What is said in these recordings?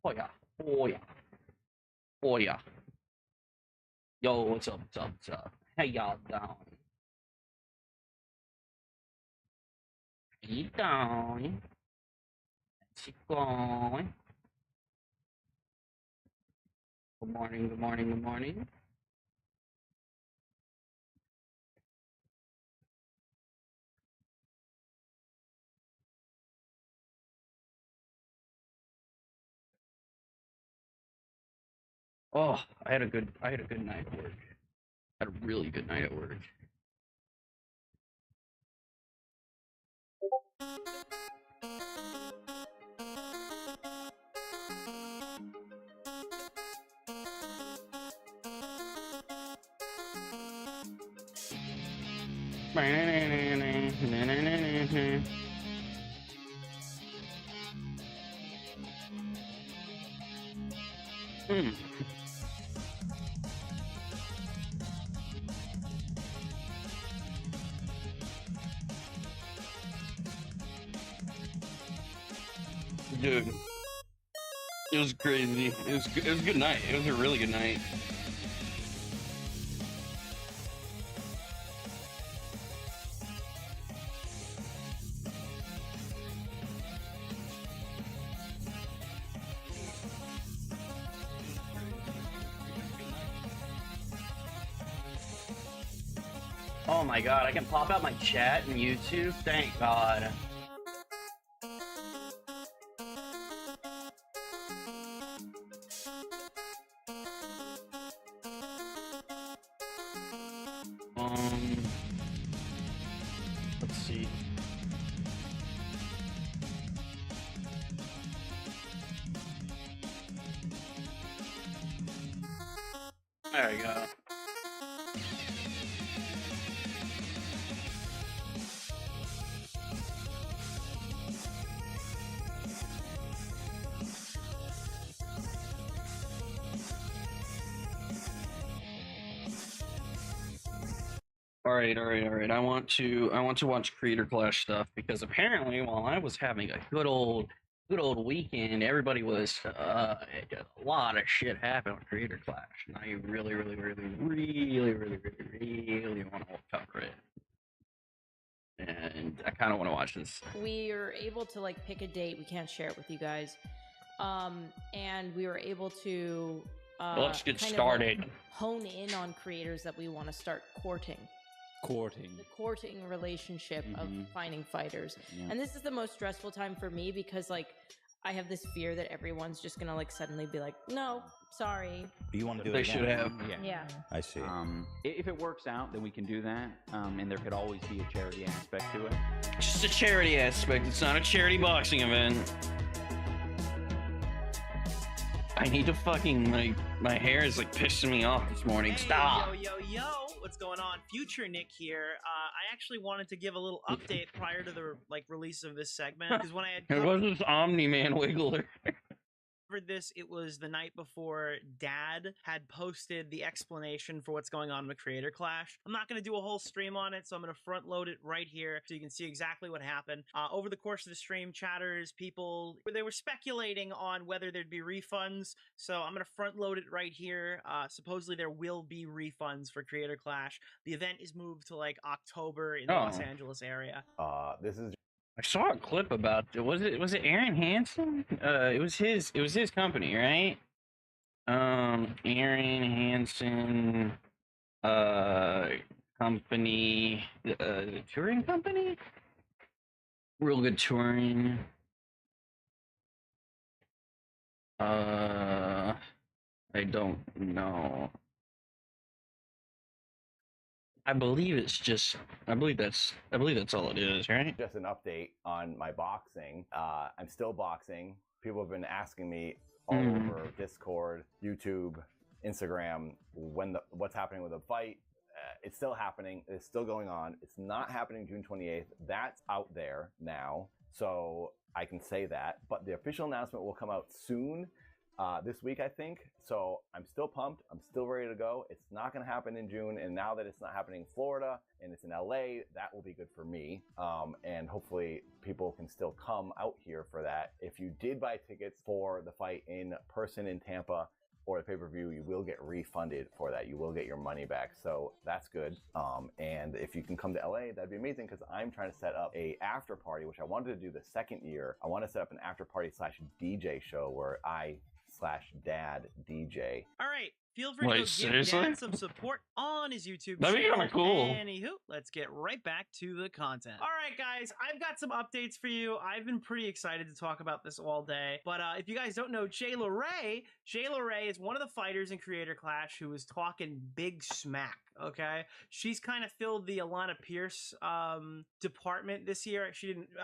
Oh yeah. Oh yeah. Oh yeah. Yo, what's up? What's up? What's up? How y'all doing? How you doing? How's it going? Good morning. Good morning. Good morning. Oh, I had a good night at work. I had a really good night at work. Hmm. Dude, it was crazy. It was a good night. It was a really good night. Oh my god, I can pop out my chat in YouTube? Thank god. Let's see. There we go. All right. I want to watch Creator Clash stuff because apparently while I was having a good old weekend, everybody was a lot of shit happened with Creator Clash, and I really want to cover it. And I kind of want to watch this. We are able to like pick a date. We can't share it with you guys. And we were able to Let's get started. Like hone in on creators that we want to start courting. The courting relationship of finding fighters. Yeah. And this is the most stressful time for me because like I have this fear that everyone's just gonna like suddenly be like, no, sorry. You want to do they it should have. Yeah. I see. If it works out, then we can do that. And there could always be a charity aspect to it. Just a charity aspect. It's not a charity boxing event. I need to fucking like my hair is like pissing me off this morning. Hey, Stop. Yo, what's going on? Future Nick here. I actually wanted to give a little update prior to the like release of this segment because when I had It was this Omni-Man Wiggler. covered this, it was the night before Dad had posted the explanation for what's going on with Creator Clash. I'm not going to do a whole stream on it, so I'm going to front load it right here so you can see exactly what happened. Over the course of the stream, chatters, people, they were speculating on whether there'd be refunds, so I'm going to front load it right here. Supposedly there will be refunds for Creator Clash. The event is moved to like October in the Los Angeles area. This is I saw a clip about it. Was it Aaron Hansen? It was his company, right? Aaron Hansen company, the touring company? Real good touring. I don't know. I believe that's all it is, right? just an update on my boxing. I'm still boxing. People have been asking me all over Discord, YouTube, Instagram, what's happening with the fight. It's still happening. It's still going on. It's not happening June 28th. That's out there now, so I can say that. But the official announcement will come out soon. this week, I think. So I'm still pumped. I'm still ready to go. It's not going to happen in June. And now that it's not happening in Florida and it's in LA, that will be good for me. And hopefully people can still come out here for that. If you did buy tickets for the fight in person in Tampa or the pay-per-view, you will get refunded for that. You will get your money back. So that's good. And if you can come to LA, that'd be amazing, because I'm trying to set up a after party, which I wanted to do the second year. I want to set up an after party / DJ show where I/Dad DJ. All right, feel free to give Dad some support on his YouTube That'd be kind of cool. Anywho, let's get right back to the content. All right, guys, I've got some updates for you. I've been pretty excited to talk about this all day. But if you guys don't know Jayla Ray is one of the fighters in Creator Clash who was talking big smack. Okay, she's kind of filled the Alana Pierce department this year.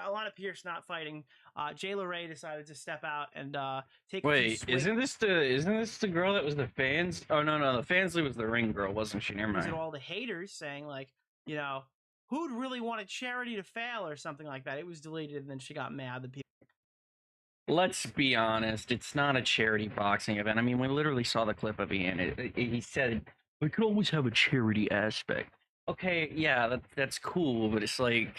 Alana Pierce not fighting. Jayla Ray decided to step out and take. Wait, isn't this the girl that was the fans? Oh no, the Fansley was the ring girl, wasn't she? Never mind. These are all the haters saying, like, you know, who'd really want a charity to fail or something like that. It was deleted, and then she got mad that people. Let's be honest, it's not a charity boxing event. I mean, we literally saw the clip of Ian. He said we could always have a charity aspect. Okay, yeah, that's cool, but it's like,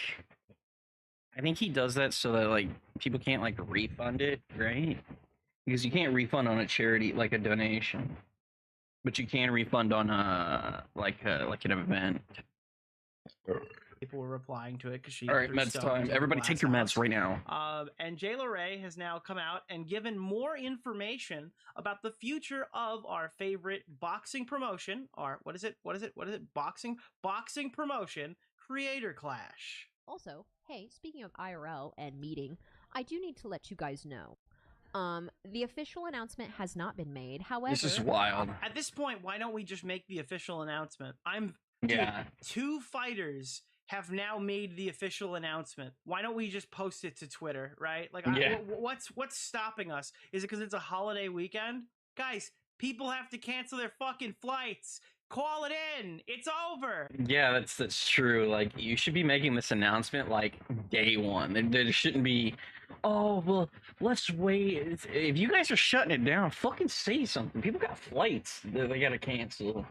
I think he does that so that, like, people can't, like, refund it, right? Because you can't refund on a charity, like a donation, but you can refund on like an event. People were replying to it because she. All right, meds time. Everybody take your meds right now. And Jayla Ray has now come out and given more information about the future of our favorite boxing promotion. Or what is it? Boxing promotion, Creator Clash. Also, hey, speaking of IRL and meeting, I do need to let you guys know. The official announcement has not been made. However, this is wild. At this point, why don't we just make the official announcement? Dude, 2 fighters have now made the official announcement. Why don't we just post it to Twitter, right? Like, what's stopping us? Is it because it's a holiday weekend? Guys, people have to cancel their fucking flights. Call it in. It's over. Yeah, that's true. Like, you should be making this announcement like day one. There shouldn't be, oh, well, let's wait. If you guys are shutting it down, fucking say something. People got flights that they gotta cancel.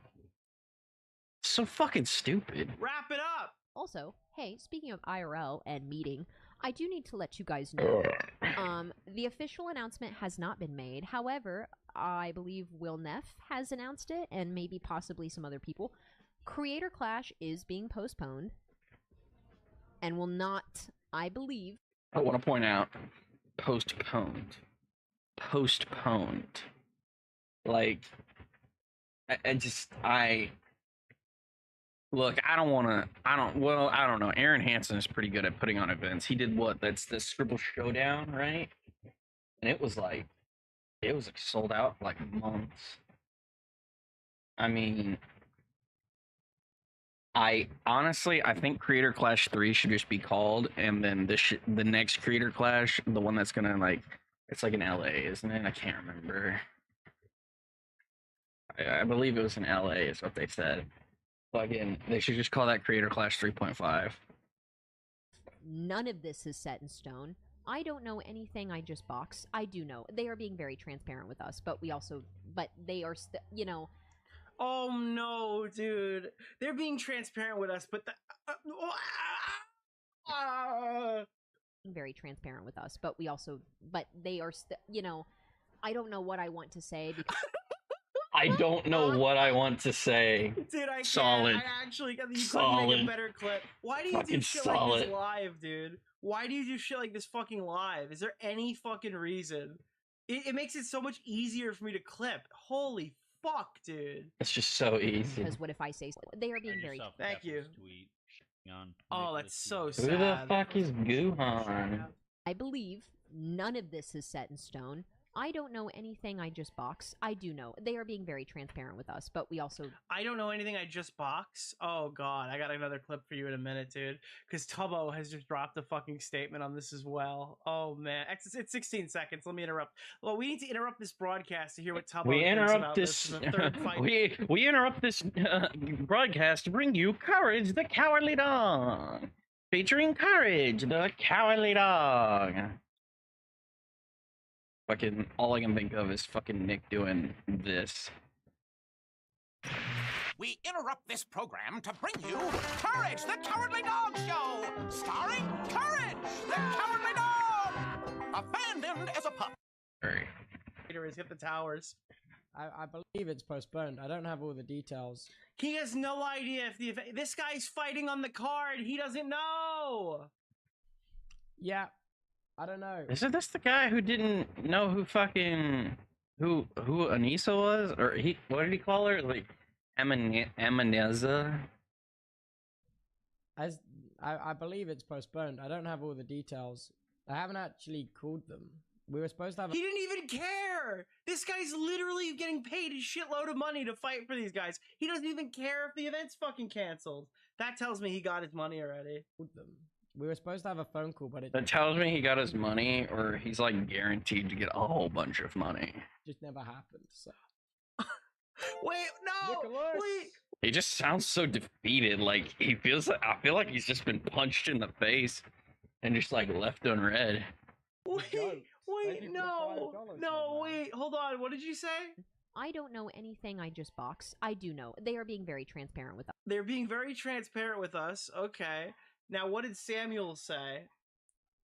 So fucking stupid. Wrap it up. Also, hey, speaking of IRL and meeting, I do need to let you guys know. The official announcement has not been made. However, I believe Will Neff has announced it, and maybe possibly some other people. Creator Clash is being postponed and will not, I believe. I want to point out, postponed. Like, look, I don't know. Aaron Hansen is pretty good at putting on events. He did what? That's the Scribble Showdown, right? And it was sold out for like months. I mean, I think Creator Clash 3 should just be called, and then the next Creator Clash, the one that's gonna, like, it's like in LA, isn't it? I can't remember. I believe it was in LA is what they said. But again, they should just call that Creator Clash 3.5. None of this is set in stone. I don't know anything. I just box. I do know. They are being very transparent with us, but they are still, you know. Oh no, dude. They're being transparent with us, but very transparent with us, but they are still, you know, I don't know what I want to say because I don't know what I want to say. Dude, I solid. Can't. I actually couldn't make a better clip. Why do you do shit like this live, dude? Why do you do shit like this fucking live? Is there any fucking reason? It makes it so much easier for me to clip. Holy fuck, dude. It's just so easy. Because what if I say they are being very... Thank you. Oh, that's so sad. Who the fuck is Guhan? I believe none of this is set in stone. I don't know anything. I just box. I do know. They are being very transparent with us, but we also... I don't know anything. I just box? Oh, God. I got another clip for you in a minute, dude. Because Tubbo has just dropped a fucking statement on this as well. Oh, man. It's 16 seconds. Let me interrupt. Well, we need to interrupt this broadcast to hear what Tubbo thinks about this. Third fight. We interrupt this broadcast to bring you Courage, the Cowardly Dog. Featuring Courage, the Cowardly Dog. Fucking all I can think of is fucking Nick doing this. We interrupt this program to bring you Courage, the Cowardly Dog Show, starring Courage, the Cowardly Dog, abandoned as a pup. Alright. Is hit the towers. I believe it's postponed. I don't have all the details. He has no idea if this guy's fighting on the card. He doesn't know. Yeah, I don't know. Isn't this the guy who didn't know who fucking who Anissa was? Or what did he call her? Like Emaneza? I believe it's postponed. I don't have all the details. I haven't actually called them. We were supposed to have. He didn't even care. This guy's literally getting paid a shitload of money to fight for these guys. He doesn't even care if the event's fucking canceled. That tells me he got his money already. We were supposed to have a phone call, but it That tells me he got his money, or he's like guaranteed to get a whole bunch of money. just never happened. So. Wait, no, Nicholas! wait. He just sounds so defeated. Like I feel like he's just been punched in the face and just like left unread. Wait, no, wait, hold on. What did you say? I don't know anything I just boxed. I do know. They are being very transparent with us. They're being very transparent with us. Okay. Now, what did Samuel say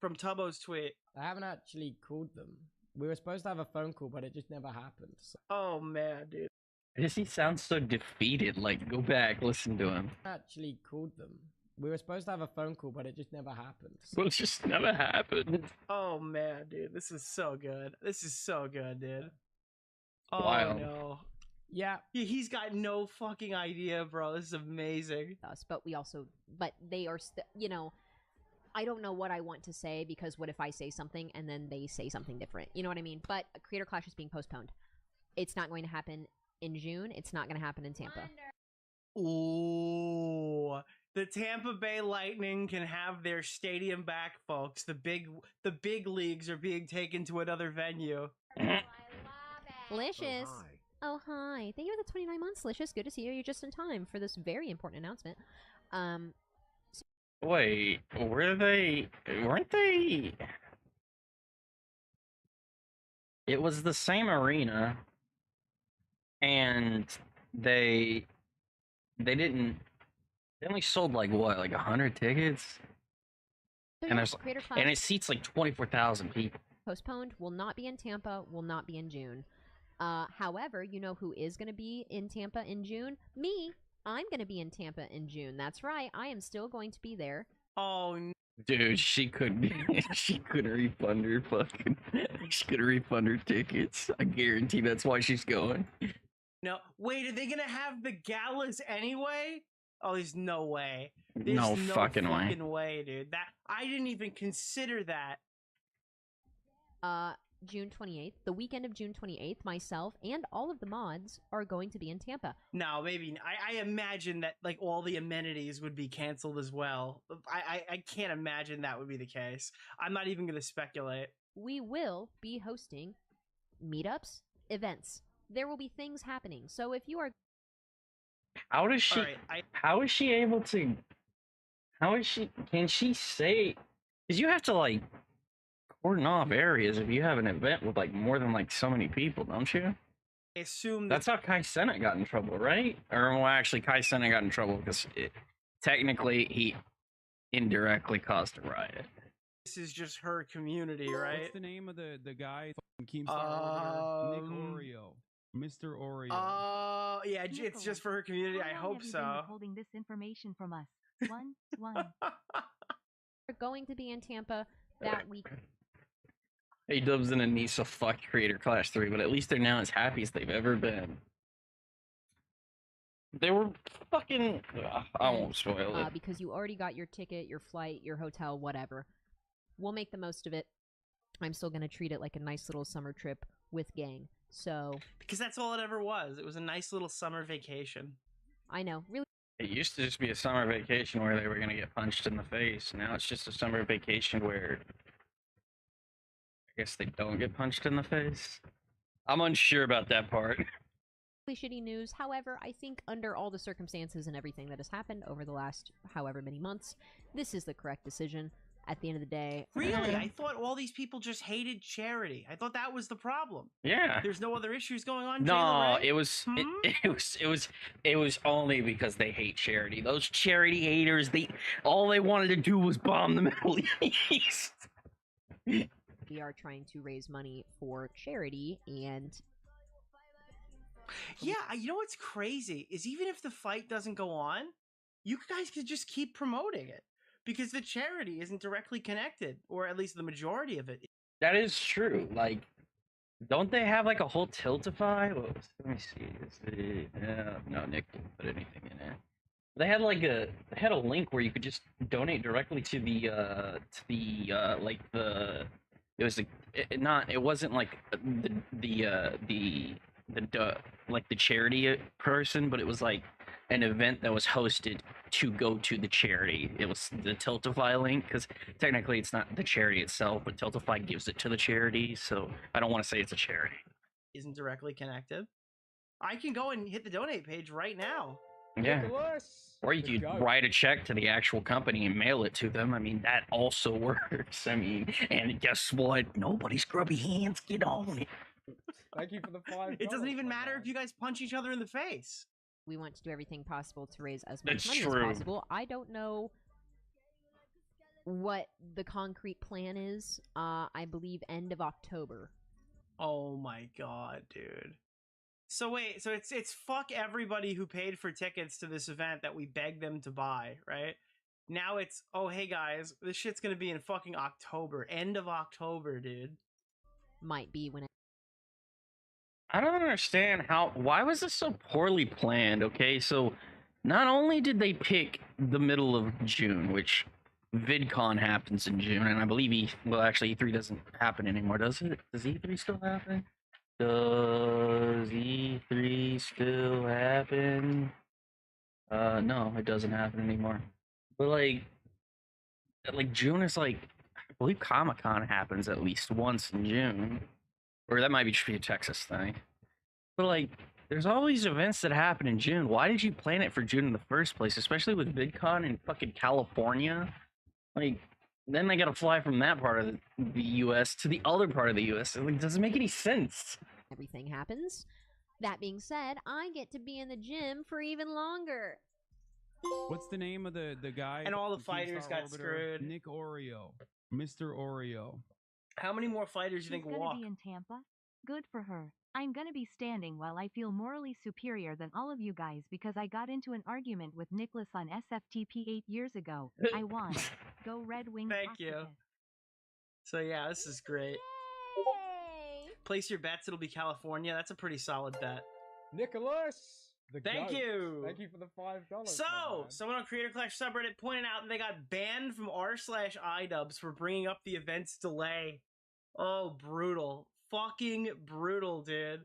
from Tubbo's tweet? I haven't actually called them. We were supposed to have a phone call, but it just never happened. So. Oh, man, dude. Why does he sound so defeated? Like, go back, listen to him. I actually called them. We were supposed to have a phone call, but it just never happened. So. Well, it just never happened. Oh, man, dude. This is so good. This is so good, dude. Oh, Wild. no. Yeah. He's got no fucking idea, bro. This is amazing. Us, but they are I don't know what I want to say, because what if I say something and then they say something different? You know what I mean? But Creator Clash is being postponed. It's not going to happen in June. It's not going to happen in Tampa. Ooh, the Tampa Bay Lightning can have their stadium back, folks. The big leagues are being taken to another venue. Licious. Oh, hi. Thank you for the 29 months, Licious. Good to see you. You're just in time for this very important announcement. Wait, weren't they? It was the same arena, and they only sold like what, like 100 tickets, and it seats like 24,000 people. Postponed, will not be in Tampa, will not be in June. However, you know who is going to be in Tampa in June? Me. I'm going to be in Tampa in June. That's right. I am still going to be there. Oh, no. Dude, she couldn't refund her fucking. She couldn't refund her tickets. I guarantee that's why she's going. No, wait, are they gonna have the galas anyway? Oh, there's no way. There's No fucking way, dude. That I didn't even consider that. June 28th, the weekend of June 28th, myself and all of the mods are going to be in Tampa. No, maybe I imagine that like all the amenities would be canceled as well. I can't imagine that would be the case. I'm not even gonna speculate. We will be hosting meetups, events. There will be things happening. So if you are, How does she? How is she able to? How is she? Can she say? Because you have to like cordon off areas if you have an event with like more than like so many people, don't you? I assume that's how Kai Cenat got in trouble, right? Or well, actually, Kai Cenat got in trouble because technically he indirectly caused a riot. This is just her community, right? What's the name of the guy? Keemstar over there? Nick Oreo. Mr. Oreo. Yeah, it's just for her community. I hope so. Holding this information from us. One. We're going to be in Tampa that week. A-Dubs and Anissa fucked Creator Clash 3, but at least they're now as happy as they've ever been. They were fucking... I won't spoil it. Because you already got your ticket, your flight, your hotel, whatever. We'll make the most of it. I'm still going to treat it like a nice little summer trip with gang. So... Because that's all it ever was. It was a nice little summer vacation. I know. Really. It used to just be a summer vacation where they were going to get punched in the face. Now it's just a summer vacation where... I guess they don't get punched in the face. I'm unsure about that part. Really shitty news. However, I think under all the circumstances and everything that has happened over the last however many months, this is the correct decision. at the end of the day. Really? I thought all these people just hated charity. I thought that was the problem. Yeah. There's no other issues going on. No, Ray? it was it was only because they hate charity. Those charity haters, all they wanted to do was bomb the Middle East. We are trying to raise money for charity, and yeah, you know what's crazy is even if the fight doesn't go on, you guys could just keep promoting it because the charity isn't directly connected, or at least the majority of it. That is true. Like, don't they have like a whole Tiltify? Let me see. No, Nick didn't put anything in there. They had a link where you could just donate directly to it wasn't like the charity person, but it was like an event that was hosted to go to the charity. It was the Tiltify link, because technically it's not the charity itself, but Tiltify gives it to the charity, so I don't want to say it's a charity. Isn't directly connected. I can go and hit the donate page right now. Yeah. Or you could write a check to the actual company and mail it to them. I mean, that also works. I mean, and guess what? Nobody's grubby hands get on it. Thank you for the $5. It doesn't even matter if you guys punch each other in the face. We want to do everything possible to raise as much It's money true. as possible. I don't know what the concrete plan is. I believe end of October. Oh my god, dude. So wait, so it's fuck everybody who paid for tickets to this event that we begged them to buy, right? Now it's, oh hey guys, this shit's gonna be in fucking October. End of October, dude. Might be when I don't understand why was this so poorly planned, okay? So not only did they pick the middle of June, which VidCon happens in June, and I believe E3 doesn't happen anymore, does it? Does E3 still happen? Does E3 still happen? No, it doesn't happen anymore. But like June is I believe Comic-Con happens at least once in June. Or that might be just be a Texas thing. But there's all these events that happen in June. Why did you plan it for June in the first place? Especially with VidCon in fucking California. Then they gotta fly from that part of the US to the other part of the US. It doesn't make any sense. everything happens. That being said, I get to be in the gym for even longer. What's the name of the guy? And all the from fighters Keemstar got Orbiter? screwed. Nick Oreo. Mr. Oreo. How many more fighters do you She's think gonna walk? be in Tampa? Good for her. I'm gonna be standing while I feel morally superior than all of you guys because I got into an argument with Nicholas on SFTP 8 years ago. I won. Go Red Wings. Thank you. So yeah, this is great. Place your bets, it'll be California. That's a pretty solid bet. Nicholas! Thank you. Thank you for the $5. So, someone on Creator Clash subreddit pointed out that they got banned from r/idubs for bringing up the event's delay. Oh, brutal. Fucking brutal, dude.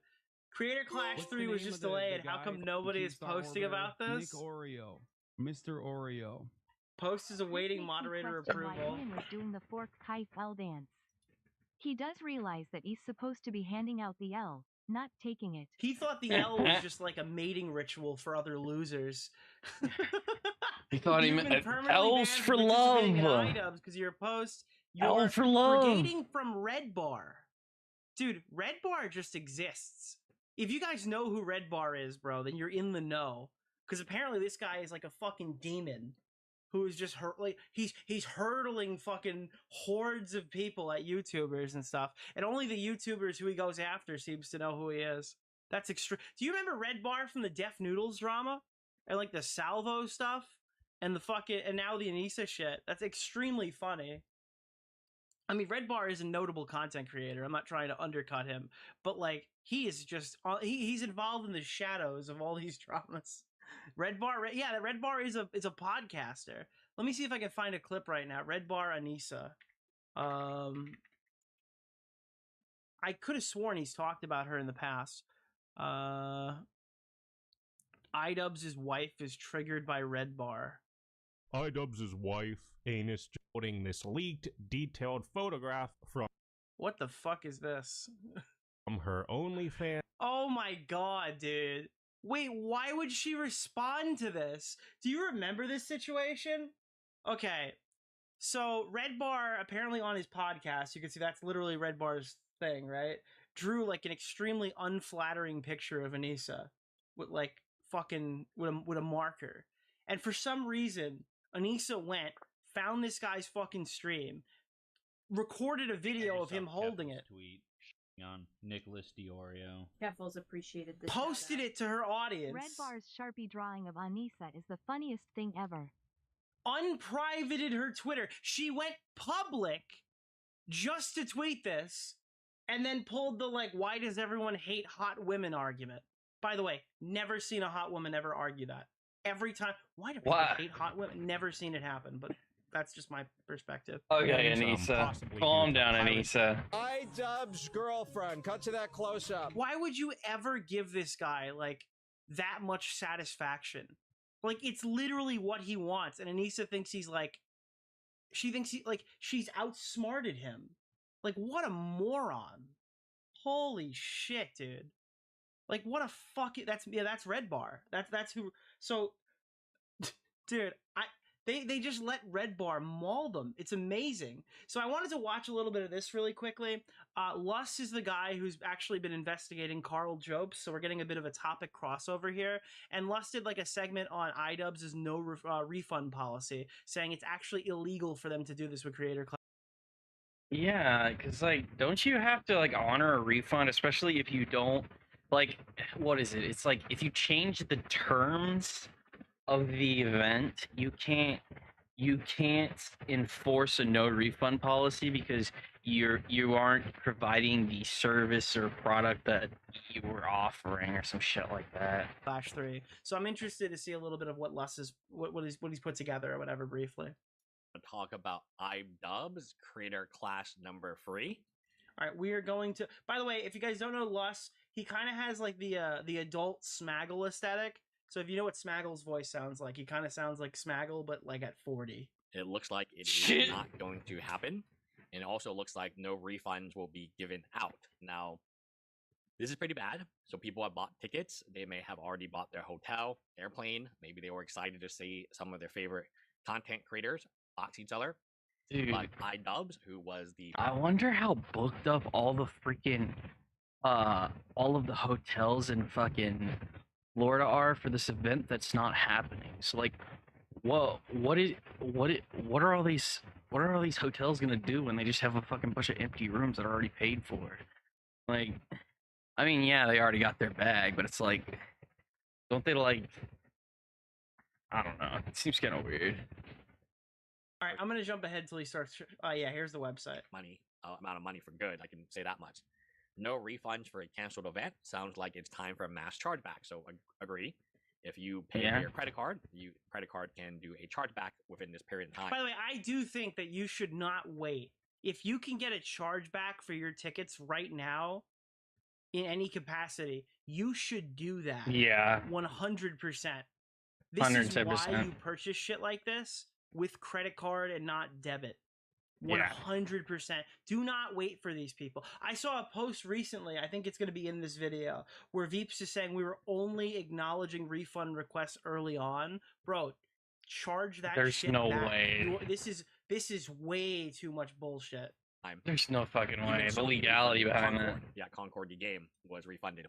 Creator Clash What's the 3 was name just of the delayed. How guy come from nobody is Keemstar posting Orbiter? about this? Nick Oreo. Mr. Oreo. Post is awaiting moderator approval. Why Ian was doing the fork kai L dance. He does realize that he's supposed to be handing out the L, not taking it. He thought the L was just like a mating ritual for other losers. He thought he You've meant been permanently L's banned for participating in love. iDubbbz because your post, L you're for love. brigading from Red Bar. Dude, Red Bar just exists. If you guys know who Red Bar is, bro, then you're in the know. Because apparently this guy is like a fucking demon who is just he's hurdling fucking hordes of people at YouTubers and stuff. And only the YouTubers who he goes after seems to know who he is. That's extreme. Do you remember Red Bar from the Deaf Noodles drama? And like the Salvo stuff? And the fucking, and now the Anissa shit. That's extremely funny. I mean, Red Bar is a notable content creator. I'm not trying to undercut him, but like he is just he's involved in the shadows of all these dramas. Red Bar, yeah, Red Bar is a podcaster. Let me see if I can find a clip right now. Red Bar Anissa. I could have sworn he's talked about her in the past. iDubbbz' wife is triggered by Red Bar. iDubbbz' wife, Anus, putting this leaked, detailed photograph from What the fuck is this? her OnlyFans. Oh my god, dude. Wait, why would she respond to this? Do you remember this situation? Okay. So Red Bar, apparently on his podcast, you can see that's literally Red Bar's thing, right? Drew like an extremely unflattering picture of Anissa with like fucking with a marker. And for some reason, Anissa went, found this guy's fucking stream, recorded a video of him holding it. Tweet on Nicholas Diorio. Keffels appreciated this. Posted it to her audience. Red Bar's Sharpie drawing of Anissa is the funniest thing ever. Unprivated her Twitter. She went public just to tweet this, and then pulled the like, why does everyone hate hot women argument. By the way, never seen a hot woman ever argue that. Every time, why do people hate hot women? Never seen it happen, but that's just my perspective. Okay, Anissa. Calm down, Anissa. iDubbbz girlfriend. Cut to that close up. Why would you ever give this guy like that much satisfaction? Like, it's literally what he wants, and Anissa thinks he's like, she thinks she's outsmarted him. Like, what a moron! Holy shit, dude! Like, what a that's Red Bar. That's who. So, dude, They just let Red Bar maul them. It's amazing. So I wanted to watch a little bit of this really quickly. Lus is the guy who's actually been investigating Carl Jobs, so we're getting a bit of a topic crossover here. And Lus did like a segment on iDubbbz's no refund policy, saying it's actually illegal for them to do this with Creator Clash. Yeah, because, like, don't you have to, like, honor a refund, especially if you don't, like, what is it? It's like, if you change the terms of the event, you can't enforce a no refund policy because you aren't providing the service or product that you were offering or some shit like that. Clash 3. So I'm interested to see a little bit of what Lus is what he's put together or whatever briefly. Talk about iDubbbz Creator Clash number 3. All right, we are going to. By the way, if you guys don't know Lus, he kind of has like the adult Smaggle aesthetic. So if you know what Smaggle's voice sounds like, he kind of sounds like Smaggle, but like at 40. It looks like it is not going to happen. And it also looks like no refunds will be given out. Now, this is pretty bad. So people have bought tickets. They may have already bought their hotel, airplane. Maybe they were excited to see some of their favorite content creators box each other. Dude. But iDubbbz, who was the... I wonder how booked up all the freaking... all of the hotels in fucking... Florida are for this event that's not happening. So like, whoa, what are all these hotels gonna do when they just have a fucking bunch of empty rooms that are already paid for? Like, I mean, yeah, they already got their bag, but it's like, don't they like? I don't know. It seems kind of weird. All right, I'm gonna jump ahead till he starts. Yeah, here's the website. Amount of money for good. I can say that much. No refunds for a canceled event. Sounds like it's time for a mass chargeback. So agree. If you pay for your credit card, credit card can do a chargeback within this period of time. By the way, I do think that you should not wait. If you can get a chargeback for your tickets right now, in any capacity, you should do that. Yeah. 100%. This 110%. is why you purchase shit like this with credit card and not debit. 100%. Do not wait for these people. I saw a post recently, I think it's going to be in this video, where Veeps is saying we were only acknowledging refund requests early on. Bro, charge that There's shit no back. way. This is way too much bullshit. There's no fucking way. The legality behind that. Yeah, Concord the game was refunded.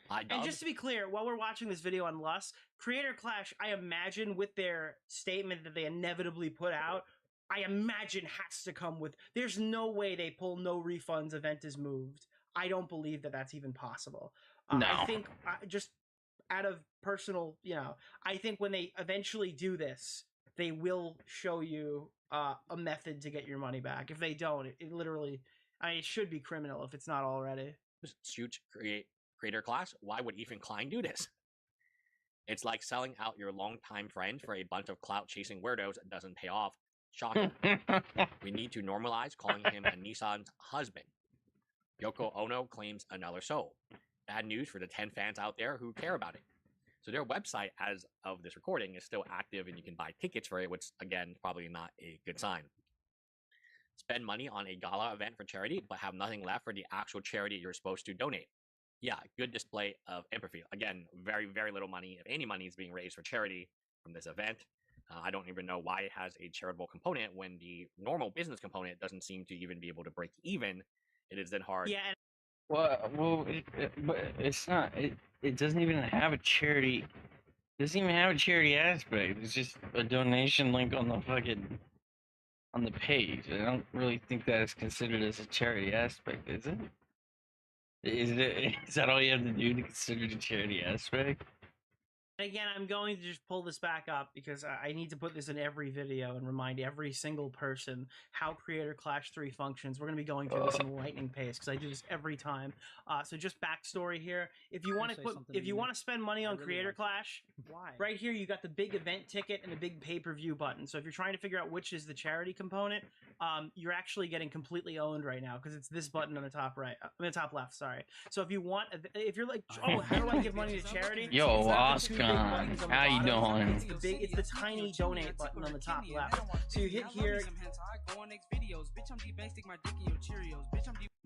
And just to be clear, while we're watching this video on Lus, Creator Clash, I imagine with their statement that they inevitably put out, I imagine has to come with, there's no way they pull no refunds, event is moved. I don't believe that that's even possible. No. I think just out of personal, I think when they eventually do this, they will show you a method to get your money back. If they don't, it literally, it should be criminal if it's not already. Huge Creator Clash. Why would Ethan Klein do this? It's like selling out your longtime friend for a bunch of clout-chasing weirdos that doesn't pay off. Shocking. We need to normalize calling him Nissan's husband. Yoko Ono claims another soul. Bad news for the 10 fans out there who care about it. So their website, as of this recording, is still active and you can buy tickets for it, which, again, probably not a good sign. Spend money on a gala event for charity, but have nothing left for the actual charity you're supposed to donate. Yeah, good display of empathy. Again, very, very little money, if any money, is being raised for charity from this event. I don't even know why it has a charitable component when the normal business component doesn't seem to even be able to break even. It is then hard. Yeah. Well, but it's not. It doesn't even have a charity. It doesn't even have a charity aspect. It's just a donation link on the page. I don't really think that is considered as a charity aspect, is it? Is that all you have to do to consider it a charity aspect? Again, I'm going to just pull this back up because I need to put this in every video and remind every single person how Creator Clash 3 functions. We're going to be going through this in lightning pace because I do this every time. So just backstory here. If you want to spend money on Creator Clash, right here you got the big event ticket and the big pay-per-view button. So if you're trying to figure out which is the charity component, you're actually getting completely owned right now because it's this button on the top right, on the top left. Sorry. So if you're like, oh, how do I give money to charity? Yo, Oscar. How you doing? It's the tiny donate button on the top left. So you hit here.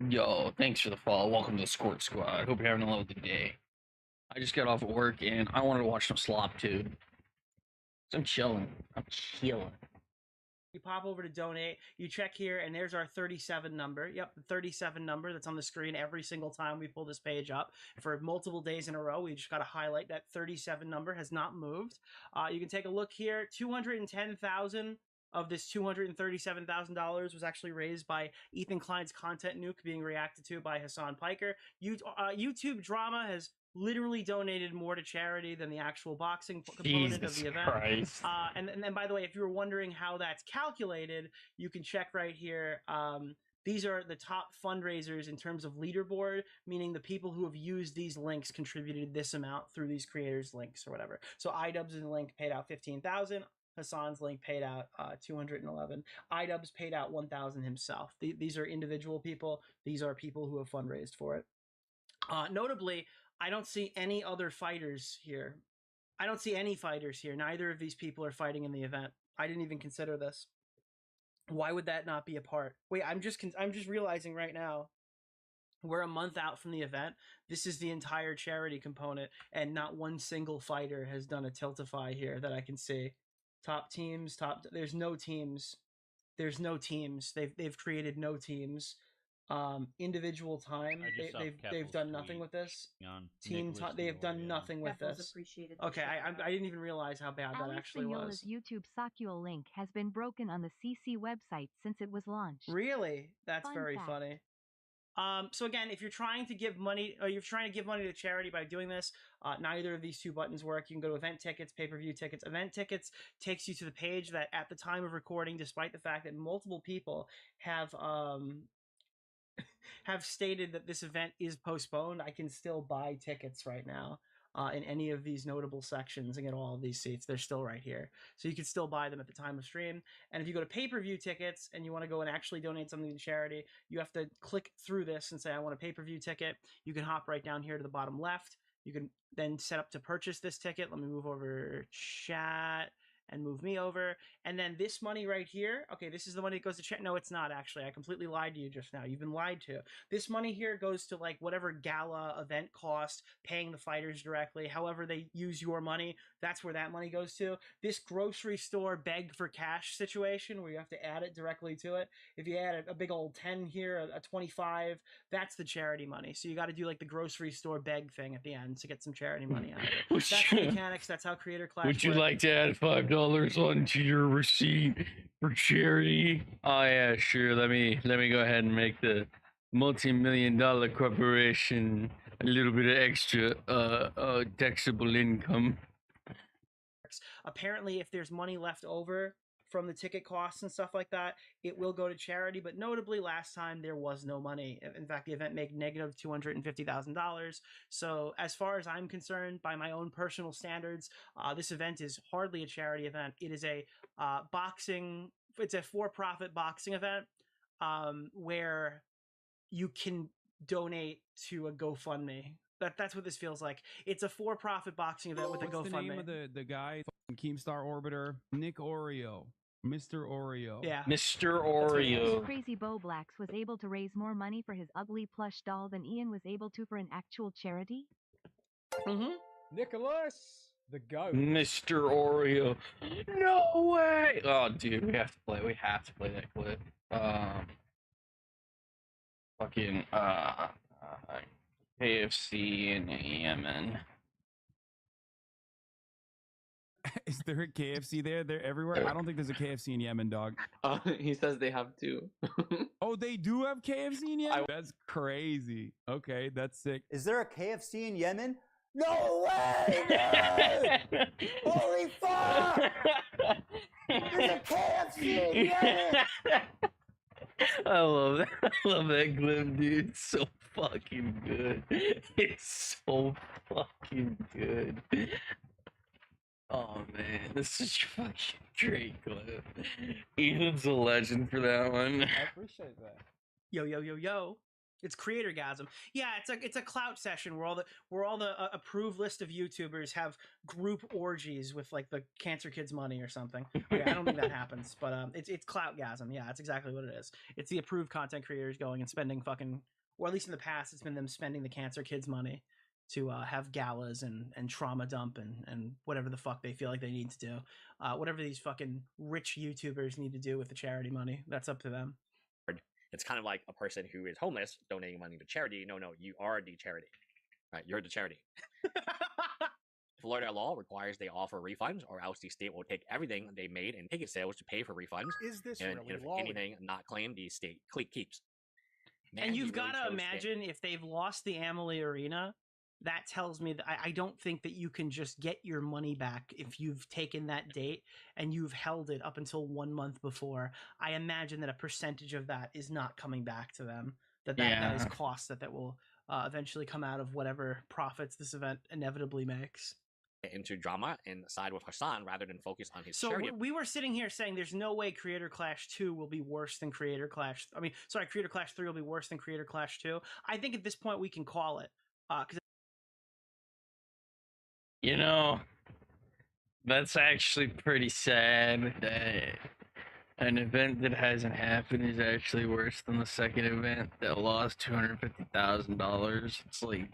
Yo, thanks for the follow. Welcome to the Squirt Squad. Hope you're having a lovely day. I just got off of work and I wanted to watch some slop too. So I'm chilling. You pop over to donate, you check here, and there's our 37 number. Yep, the 37 number that's on the screen every single time we pull this page up. For multiple days in a row, we just got to highlight that 37 number has not moved. You can take a look here. $210,000 of this $237,000 was actually raised by Ethan Klein's content nuke being reacted to by Hassan Piker. YouTube Drama has literally donated more to charity than the actual boxing component of the event. Christ. And then, by the way, if you were wondering how that's calculated, you can check right here. These are the top fundraisers in terms of leaderboard, meaning the people who have used these links contributed this amount through these creators' links or whatever. So iDubbbz' link paid out $15,000. Hassan's link paid out 211. iDubbbz paid out 1,000 himself. These are individual people. These are people who have fundraised for it. Notably, I don't see any other fighters here. I don't see any fighters here. Neither of these people are fighting in the event. I didn't even consider this. Why would that not be a part? Wait, I'm just realizing right now. We're a month out from the event. This is the entire charity component, and not one single fighter has done a Tiltify here that I can see. Top teams, there's no teams. There's no teams. They've created no teams. Individual time, they've done nothing with this. Team time, they have done nothing with this. Okay, I didn't even realize how bad that actually was. YouTube Sakuel link has been broken on the CC website since it was launched. Really? That's very funny. So again, if you're trying to give money, or you're trying to give money to charity by doing this, neither of these two buttons work. You can go to event tickets, pay-per-view tickets. Event tickets takes you to the page that at the time of recording, despite the fact that multiple people have stated that this event is postponed, I can still buy tickets right now in any of these notable sections and get all of these seats. They're still right here. So you can still buy them at the time of stream. And if you go to pay-per-view tickets and you want to go and actually donate something to charity, you have to click through this and say, I want a pay-per-view ticket. You can hop right down here to the bottom left. You can then set up to purchase this ticket. Let me move over chat and move me over. And then this money right here, okay, this is the money that goes to chat. No, it's not actually. I completely lied to you just now. You've been lied to. This money here goes to like whatever gala event cost, paying the fighters directly, however they use your money, that's where that money goes to. This grocery store beg for cash situation where you have to add it directly to it. If you add a big old 10 here, a 25, that's the charity money. So you got to do like the grocery store beg thing at the end to get some charity money out of it. That's the mechanics. That's how Creator Clash Would you works. like to add $5 onto your receipt for charity? Oh yeah, sure. Let me go ahead and make the multi-million-dollar corporation a little bit of extra taxable income. Apparently, if there's money left over from the ticket costs and stuff like that, it will go to charity. But notably, last time there was no money. In fact, the event made negative $250,000. So as far as I'm concerned, by my own personal standards, this event is hardly a charity event. It is a it's a for-profit boxing event where you can donate to a GoFundMe. That's what this feels like. It's a for-profit boxing event with a GoFundMe. What's the name of the guy, Keemstar Orbiter? Nick Oreo. Mr. Oreo. Yeah. Mr. Oreo. Crazy Bo Blacks was able to raise more money for his ugly plush doll than Ian was able to for an actual charity? Nicholas! The goat. Mr. Oreo. No way! Oh, dude, we have to play. We have to play that clip. Fucking KFC in Yemen. Is there a KFC there? They're everywhere. I don't think there's a KFC in Yemen, dog. He says they have two. Oh, they do have KFC in Yemen? That's crazy. Okay, that's sick. Is there a KFC in Yemen? No way, dude! Holy fuck! There's a KFC in Yemen! I love that. I love that clip, dude. It's so fucking good. It's so fucking good. Oh man, this is such a fucking great clip. Ethan's a legend for that one. I appreciate that. Yo, yo, yo, yo. It's creatorgasm. Yeah, it's a clout session where all the approved list of YouTubers have group orgies with like the cancer kids money or something. Okay, I don't think that happens, but it's cloutgasm. Yeah, that's exactly what it is. It's the approved content creators going and spending fucking, or at least in the past, it's been them spending the cancer kids money to have galas and trauma dump and whatever the fuck they feel like they need to do. Whatever these fucking rich YouTubers need to do with the charity money, that's up to them. It's kind of like a person who is homeless donating money to charity. No, you are the charity. Right? You're the charity. Florida law requires they offer refunds, or else the state will take everything they made in ticket sales to pay for refunds. Is this and really if lawless? anything not claimed, the state keeps. Man, And he you've really got to chose imagine if they've lost the Amalie Arena, that tells me that I don't think that you can just get your money back if you've taken that date and you've held it up until 1 month before. I imagine that a percentage of that is not coming back to them. That is cost that will eventually come out of whatever profits this event inevitably makes. into drama and side with Hassan rather than focus on his So charity. we were sitting here saying there's no way Creator Clash 2 will be worse than Creator Clash. Creator Clash 3 will be worse than Creator Clash 2. I think at this point we can call it. You know, that's actually pretty sad that an event that hasn't happened is actually worse than the second event that lost $250,000. It's like,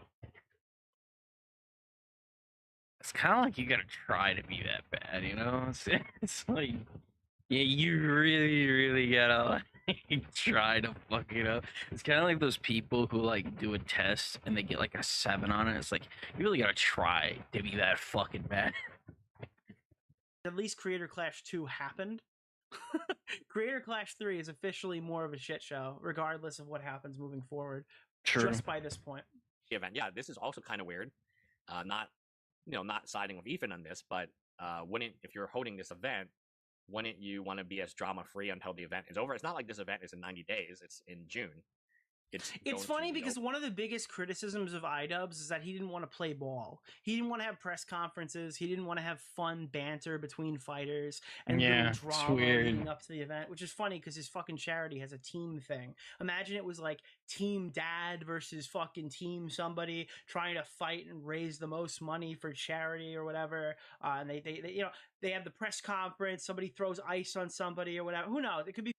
it's kind of like you gotta try to be that bad, you know? It's like, yeah, you really, really gotta like, try to fuck it up. It's kind of like those people who like do a test and they get like a 7 on it. It's like, you really gotta try to be that fucking bad. At least Creator Clash 2 happened. Creator Clash 3 is officially more of a shit show, regardless of what happens moving forward. True. Just by this point. The event, yeah, this is also kind of weird. Not siding with Ethan on this, but if you're holding this event, wouldn't you want to be as drama free until the event is over? It's not like this event is in 90 days; it's in June. It's funny because one of the biggest criticisms of iDubbbz is that he didn't want to play ball. He didn't want to have press conferences. He didn't want to have fun banter between fighters and little drama leading up to the event, which is funny because his fucking charity has a team thing. Imagine it was like Team Dad versus fucking Team somebody trying to fight and raise the most money for charity or whatever. And they have the press conference. Somebody throws ice on somebody or whatever. Who knows? It could be.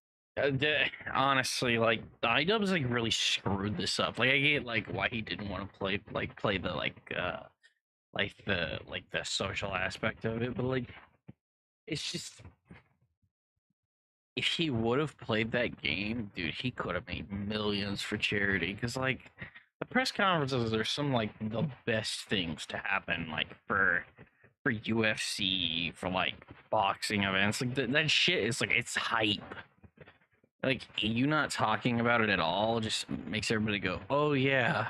Honestly, like iDubbbz like really screwed this up. Like I get like why he didn't want to play the social aspect of it, but like it's just if he would have played that game, dude, he could have made millions for charity. Because like the press conferences are some like the best things to happen like for UFC, for like boxing events. Like that shit is like it's hype. Like, you not talking about it at all just makes everybody go, oh, yeah,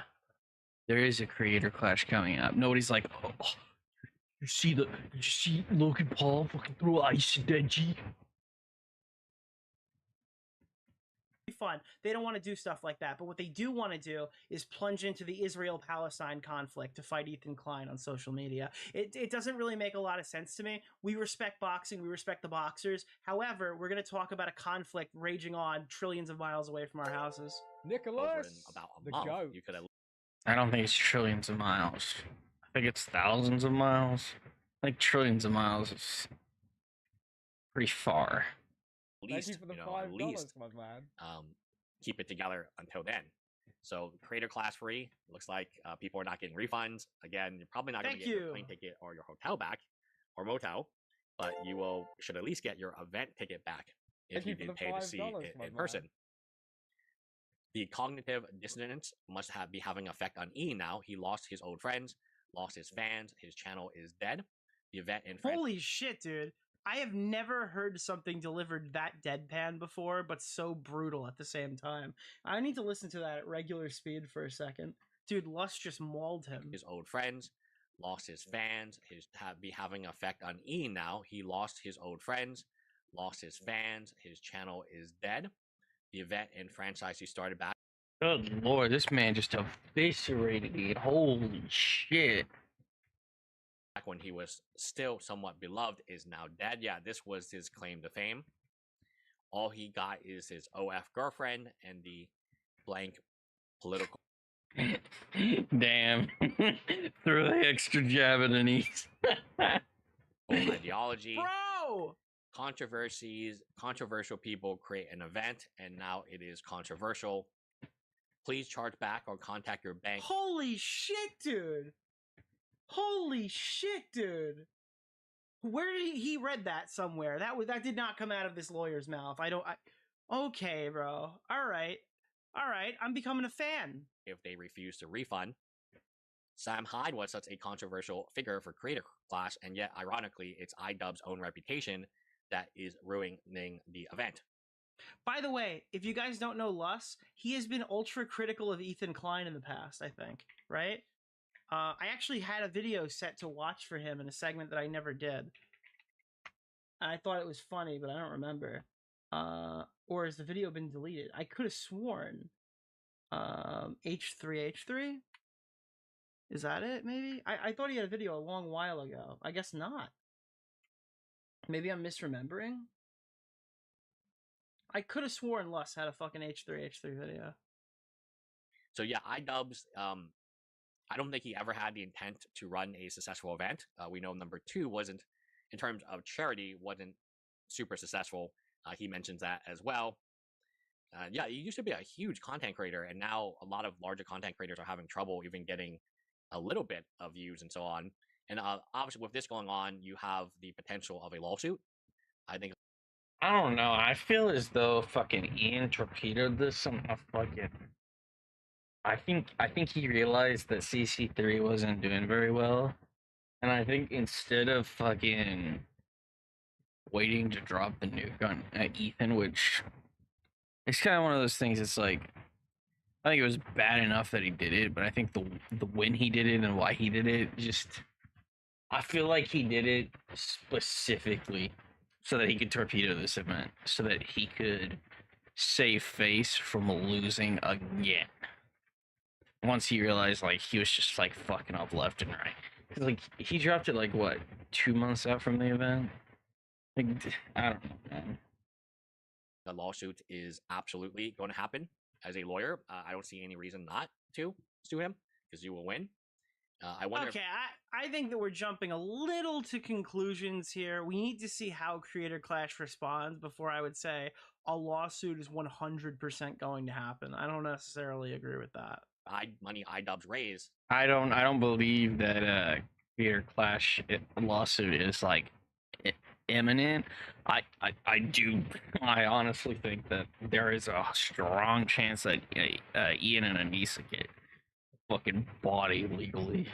there is a Creator Clash coming up. Nobody's like, oh, did you see Logan Paul fucking throw ice at Deji? Fun. They don't want to do stuff like that, but what they do want to do is plunge into the Israel-Palestine conflict to fight Ethan Klein on social media. It doesn't really make a lot of sense to me. We respect boxing, we respect the boxers. However, we're going to talk about a conflict raging on trillions of miles away from our houses. Nicholas, the goat. You could have. I don't think it's trillions of miles. I think it's thousands of miles. Like trillions of miles is pretty far. At least, Thank you for the $5, my man. Keep it together until then. So creator class free. Looks like people are not getting refunds. Again, you're probably not going to get your plane ticket or your hotel back or motel, but you should at least get your event ticket back if you did pay to see it in person. The cognitive dissonance must be having effect on Ian now. He lost his old friends, lost his fans. His channel is dead. The event and holy shit, dude. I have never heard something delivered that deadpan before, but so brutal at the same time. I need to listen to that at regular speed for a second. Dude, Lust just mauled him. His old friends, lost his fans. Be having effect on Ian now. He lost his old friends, lost his fans. His channel is dead. The event and franchise he started back. Good lord, this man just eviscerated it. Holy shit. Back when he was still somewhat beloved is now dead. Yeah, this was his claim to fame. All he got is his OF girlfriend and the blank political. Damn. Threw the extra jab at Denise. Ideology. Bro! Controversial people create an event, and now it is controversial. Please charge back or contact your bank. Holy shit, dude! Holy shit, dude! Where did he read that somewhere? That did not come out of this lawyer's mouth. Okay, bro. All right. I'm becoming a fan. If they refuse to refund, Sam Hyde was such a controversial figure for Creator Clash, and yet, ironically, it's iDubbbz's own reputation that is ruining the event. By the way, if you guys don't know Lus, he has been ultra critical of Ethan Klein in the past, I think, right? I actually had a video set to watch for him in a segment that I never did. I thought it was funny, but I don't remember. Or has the video been deleted? I could have sworn. H3H3? Is that it, maybe? I thought he had a video a long while ago. I guess not. Maybe I'm misremembering? I could have sworn Lus had a fucking H3H3 video. So yeah, iDubbbz, I don't think he ever had the intent to run a successful event. We know number 2 wasn't, in terms of charity, wasn't super successful. He mentions that as well. Yeah, he used to be a huge content creator, and now a lot of larger content creators are having trouble even getting a little bit of views and so on. And obviously, with this going on, you have the potential of a lawsuit. I think. I don't know. I feel as though fucking Ian torpedoed this somehow. Fucking. I think he realized that CC3 wasn't doing very well, and I think instead of fucking waiting to drop the nuke on Ethan, which it's kind of one of those things. It's like I think it was bad enough that he did it, but I think the when he did it and why he did it, just I feel like he did it specifically so that he could torpedo this event, so that he could save face from losing again. Once he realized, like, he was just, like, fucking up left and right. Cause, like, he dropped it, like, what, 2 months out from the event? Like, I don't know, man. The lawsuit is absolutely going to happen. As a lawyer, I don't see any reason not to sue him, because you will win. I wonder. Okay, I think that we're jumping a little to conclusions here. We need to see how Creator Clash responds before I would say a lawsuit is 100% going to happen. I don't necessarily agree with that. Money iDubbbz raise. I don't believe that Creator Clash lawsuit is like imminent. I honestly think that there is a strong chance that Ian and Anissa get fucking body legally.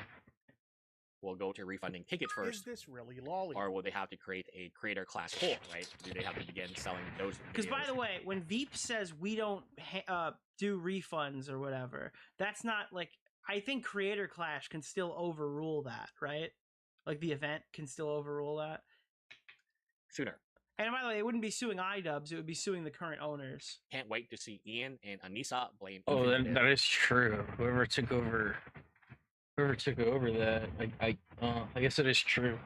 Will go to refunding tickets first. Is this really lolly? Or will they have to create a Creator Class 4, right? Do they have to begin selling those videos? Because, by the way, when Veep says we don't do refunds or whatever, that's not, like, I think Creator Clash can still overrule that, right? Like, the event can still overrule that. Sooner. And by the way, it wouldn't be suing iDubbbz, it would be suing the current owners. Can't wait to see Ian and Anissa blame. Oh, that is true. Whoever took over that, I guess it is true.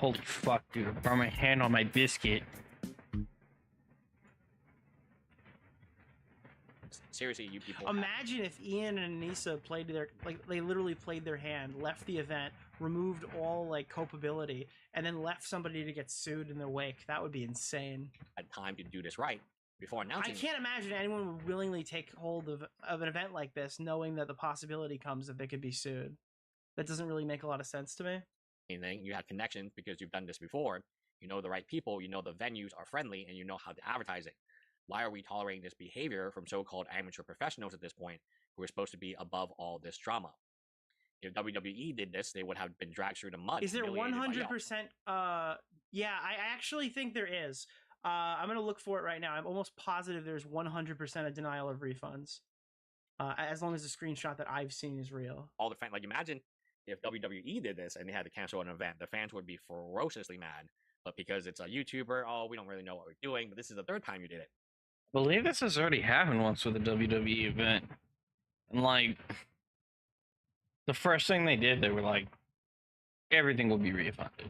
Holy fuck, dude! I brought my hand on my biscuit. Seriously, you people. Imagine if Ian and Anissa played they literally played their hand, left the event, removed all culpability, and then left somebody to get sued in their wake. That would be insane. Had time to do this right before announcing. I can't imagine anyone would willingly take hold of an event like this, knowing that the possibility comes that they could be sued. That doesn't really make a lot of sense to me. Anything, you have connections because you've done this before. You know the right people. You know the venues are friendly, and you know how to advertise it. Why are we tolerating this behavior from so-called amateur professionals at this point who are supposed to be above all this drama? If WWE did this, they would have been dragged through the mud. Is there 100%? Yeah, I actually think there is. I'm going to look for it right now. I'm almost positive there's 100% of denial of refunds. As long as the screenshot that I've seen is real. All the fans, imagine if WWE did this and they had to cancel an event, the fans would be ferociously mad. But because it's a YouTuber, we don't really know what we're doing. But this is the third time you did it. I believe this has already happened once with a WWE event. And the first thing they did, they were like, everything will be refunded.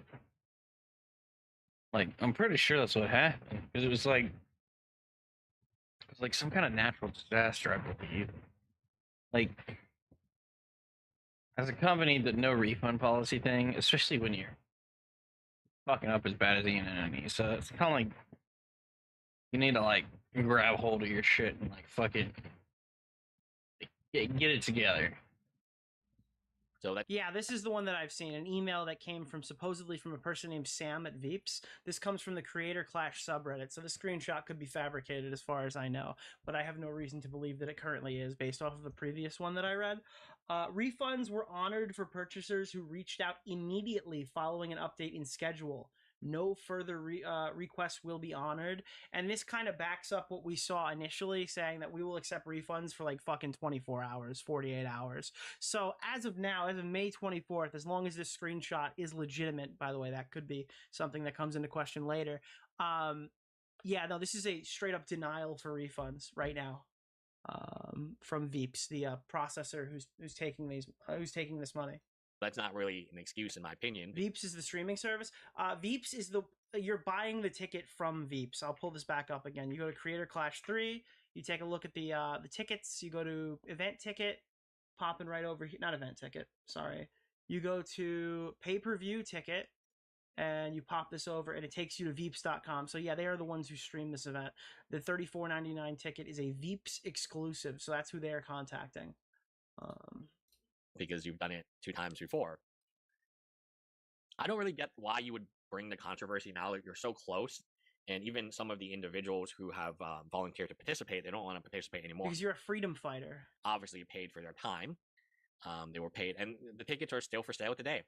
I'm pretty sure that's what happened. Because it was like some kind of natural disaster, I believe. As a company, the no refund policy thing, especially when you're fucking up as bad as Ian and Annie, so it's kind of like you need to grab hold of your shit and fucking get it together. So yeah, this is the one that I've seen. An email that came supposedly from a person named Sam at Veeps. This comes from the Creator Clash subreddit, so the screenshot could be fabricated as far as I know, but I have no reason to believe that it currently is based off of the previous one that I read. Refunds were honored for purchasers who reached out immediately following an update in schedule. No further requests will be honored. And this kind of backs up what we saw initially, saying that we will accept refunds for fucking 24 hours, 48 hours. So as of now, as of May 24th, as long as this screenshot is legitimate, by the way, that could be something that comes into question later. Yeah, no, this is a straight up denial for refunds right now. From Veeps, the processor who's taking this money. That's not really an excuse, in my opinion. Veeps is the streaming service. Veeps is you're buying the ticket from Veeps. I'll pull this back up again. You go to Creator Clash 3. You take a look at the tickets. You go to event ticket, popping right over here. Not event ticket. Sorry. You go to pay-per-view ticket, and you pop this over, and it takes you to Veeps.com. So yeah, they are the ones who stream this event. The $34.99 ticket is a Veeps exclusive, so that's who they are contacting. Because you've done it 2 times before. I don't really get why you would bring the controversy now that you're so close, and even some of the individuals who have volunteered to participate, they don't want to participate anymore. Because you're a freedom fighter. Obviously paid for their time. They were paid, and the tickets are still for sale today.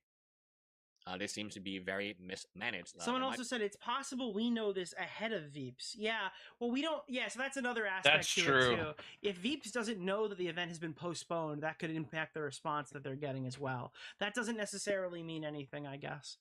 This seems to be very mismanaged. Someone also said it's possible we know this ahead of Veeps. Yeah, well, we don't. Yeah, so that's another aspect that's to true. It too. If Veeps doesn't know that the event has been postponed, that could impact the response that they're getting as well. That doesn't necessarily mean anything, I guess.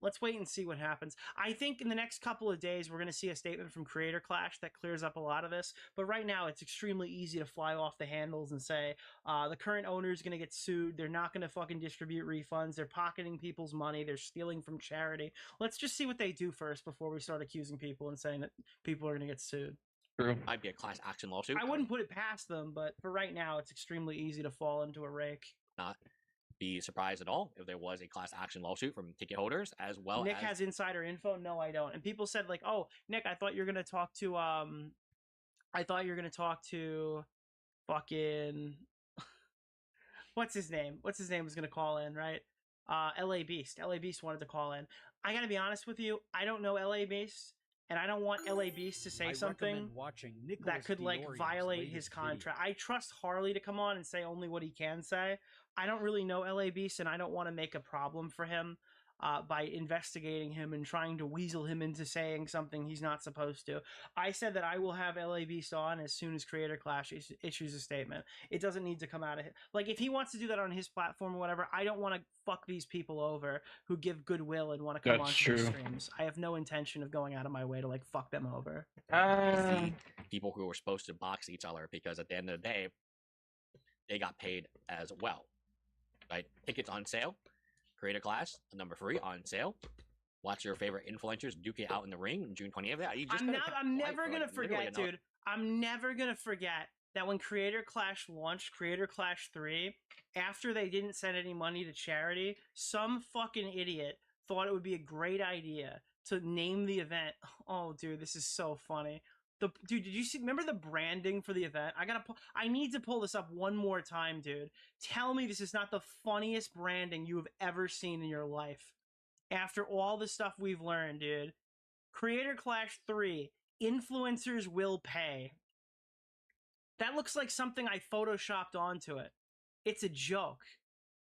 Let's wait and see what happens. I think in the next couple of days, we're going to see a statement from Creator Clash that clears up a lot of this. But right now, it's extremely easy to fly off the handles and say, the current owner is going to get sued. They're not going to fucking distribute refunds. They're pocketing people's money. They're stealing from charity. Let's just see what they do first before we start accusing people and saying that people are going to get sued. True. Might be a class action lawsuit. I wouldn't put it past them, but for right now, it's extremely easy to fall into a rake. Not be surprised at all if there was a class action lawsuit from ticket holders as well. Nick has insider info. No, I don't. And people said oh, Nick, I thought you were going to talk to fucking what's his name was going to call in, right? LA Beast wanted to call in. I gotta be honest with you, I don't know LA Beast, and I don't want LA Beast to say something that could violate his contract. I trust Harley to come on and say only what he can say. I don't really know LA Beast, and I don't want to make a problem for him by investigating him and trying to weasel him into saying something he's not supposed to. I said that I will have LA Beast on as soon as Creator Clash issues a statement. It doesn't need to come out of it. If he wants to do that on his platform or whatever, I don't want to fuck these people over who give goodwill and want to come on to their streams. I have no intention of going out of my way to fuck them over. People who were supposed to box each other, because at the end of the day, they got paid as well. Right? Tickets on sale. Creator Class number 3 on sale. Watch your favorite influencers duke it out in the ring on June 20th. Yeah, I'm never gonna forget, dude. I'm never gonna forget that when Creator Clash launched Creator Clash 3, after they didn't send any money to charity, some fucking idiot thought it would be a great idea to name the event. Oh, dude, this is so funny. Dude, did you see? Remember the branding for the event? I need to pull this up one more time, dude. Tell me this is not the funniest branding you have ever seen in your life. After all the stuff we've learned, dude. Creator Clash 3, influencers will pay. That looks like something I photoshopped onto it. It's a joke.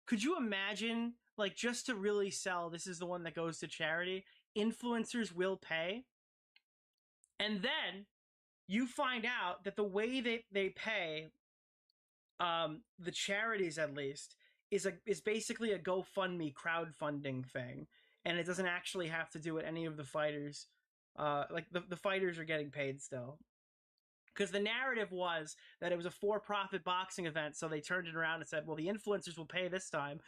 Could you imagine, like, just to really sell, this is the one that goes to charity, influencers will pay? And then you find out that the way they pay, the charities at least, is basically a GoFundMe crowdfunding thing. And it doesn't actually have to do with any of the fighters. Like, the fighters are getting paid still. Because the narrative was that it was a for-profit boxing event, so they turned it around and said, well, the influencers will pay this time.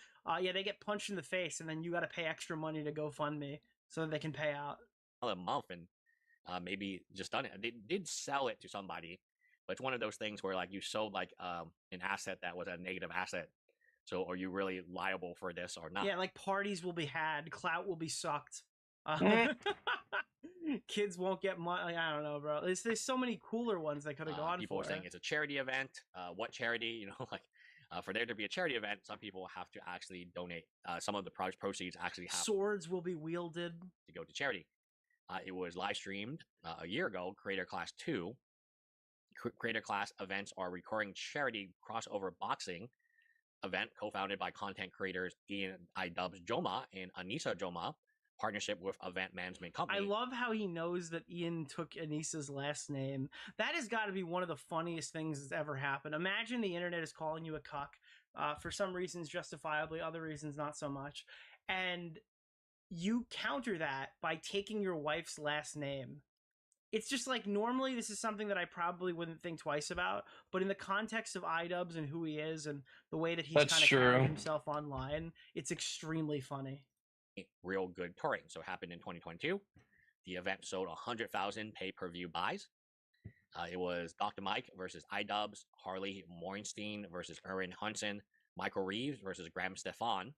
Yeah, they get punched in the face, and then you got to pay extra money to GoFundMe so that they can pay out. A month and maybe just done it. They did sell it to somebody, but it's one of those things where, like, you sold, like, an asset that was a negative asset. So are you really liable for this or not? Yeah, like, parties will be had, clout will be sucked. Kids won't get money. I don't know, bro. There's so many cooler ones they could have gone people for. People are saying it's a charity event. What charity? You know, like, for there to be a charity event, some people have to actually donate. Some of the proceeds actually have swords will be wielded to go to charity. It was live streamed a year ago. Creator Class 2. Creator Class events are recurring charity crossover boxing event co-founded by content creators Ian iDubbbz Joma and Anissa Joma. Partnership with event management company. I love how he knows that Ian took Anissa's last name. That has got to be one of the funniest things that's ever happened. Imagine the internet is calling you a cuck, for some reasons justifiably, other reasons not so much, and you counter that by taking your wife's last name. It's just like, normally this is something that I probably wouldn't think twice about, but in the context of iDubbbz and who he is and the way that he's kind of carried himself online, it's extremely funny. Real good touring. So it happened in 2022. The event sold 100,000 pay-per-view buys. It was Dr. Mike versus iDubbbz, Harley Morenstein versus Erwin Hunson, Michael Reeves versus Graham Stefan.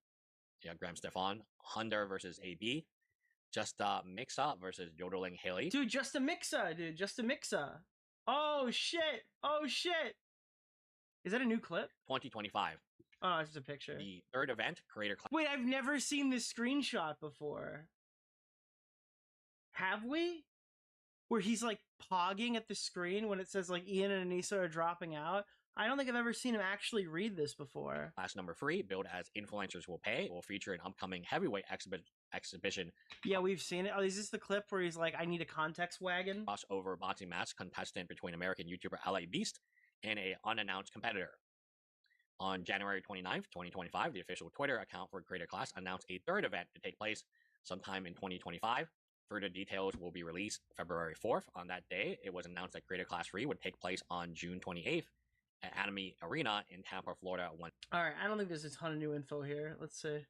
Yeah, Graham Stefan. Hunter versus AB. Just Mix Up versus Yodeling Haley. Dude, Just a Mixa, dude. Just a Mixa. Oh, shit. Oh, shit. Is that a new clip? 2025. Oh, it's just a picture. The third event, Creator Class. Wait, I've never seen this screenshot before. Have we? Where he's, like, pogging at the screen when it says, like, Ian and Anissa are dropping out. I don't think I've ever seen him actually read this before. Class number 3, billed as Influencers Will Pay, will feature an upcoming heavyweight exhibition. Yeah, we've seen it. Oh, is this the clip where he's like, I need a context wagon? Crossover boxing match contestant between American YouTuber LA Beast and a unannounced competitor. On January 29th, 2025, the official Twitter account for Creator Class announced a third event to take place sometime in 2025. Further details will be released February 4th. On that day, it was announced that Creator Class 3 would take place on June 28th at Anime Arena in Tampa, Florida. All right, I don't think there's a ton of new info here. Let's see.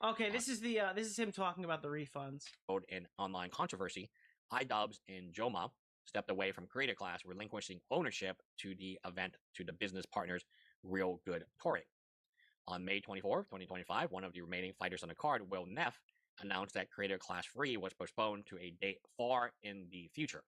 Okay, this is him talking about the refunds. In online controversy, iDubbbz and Joma stepped away from Creator Class, relinquishing ownership to the event to the business partners Real Good Touring. On May 24th, 2025, one of the remaining fighters on the card, Will Neff, announced that Creator Class 3 was postponed to a date far in the future.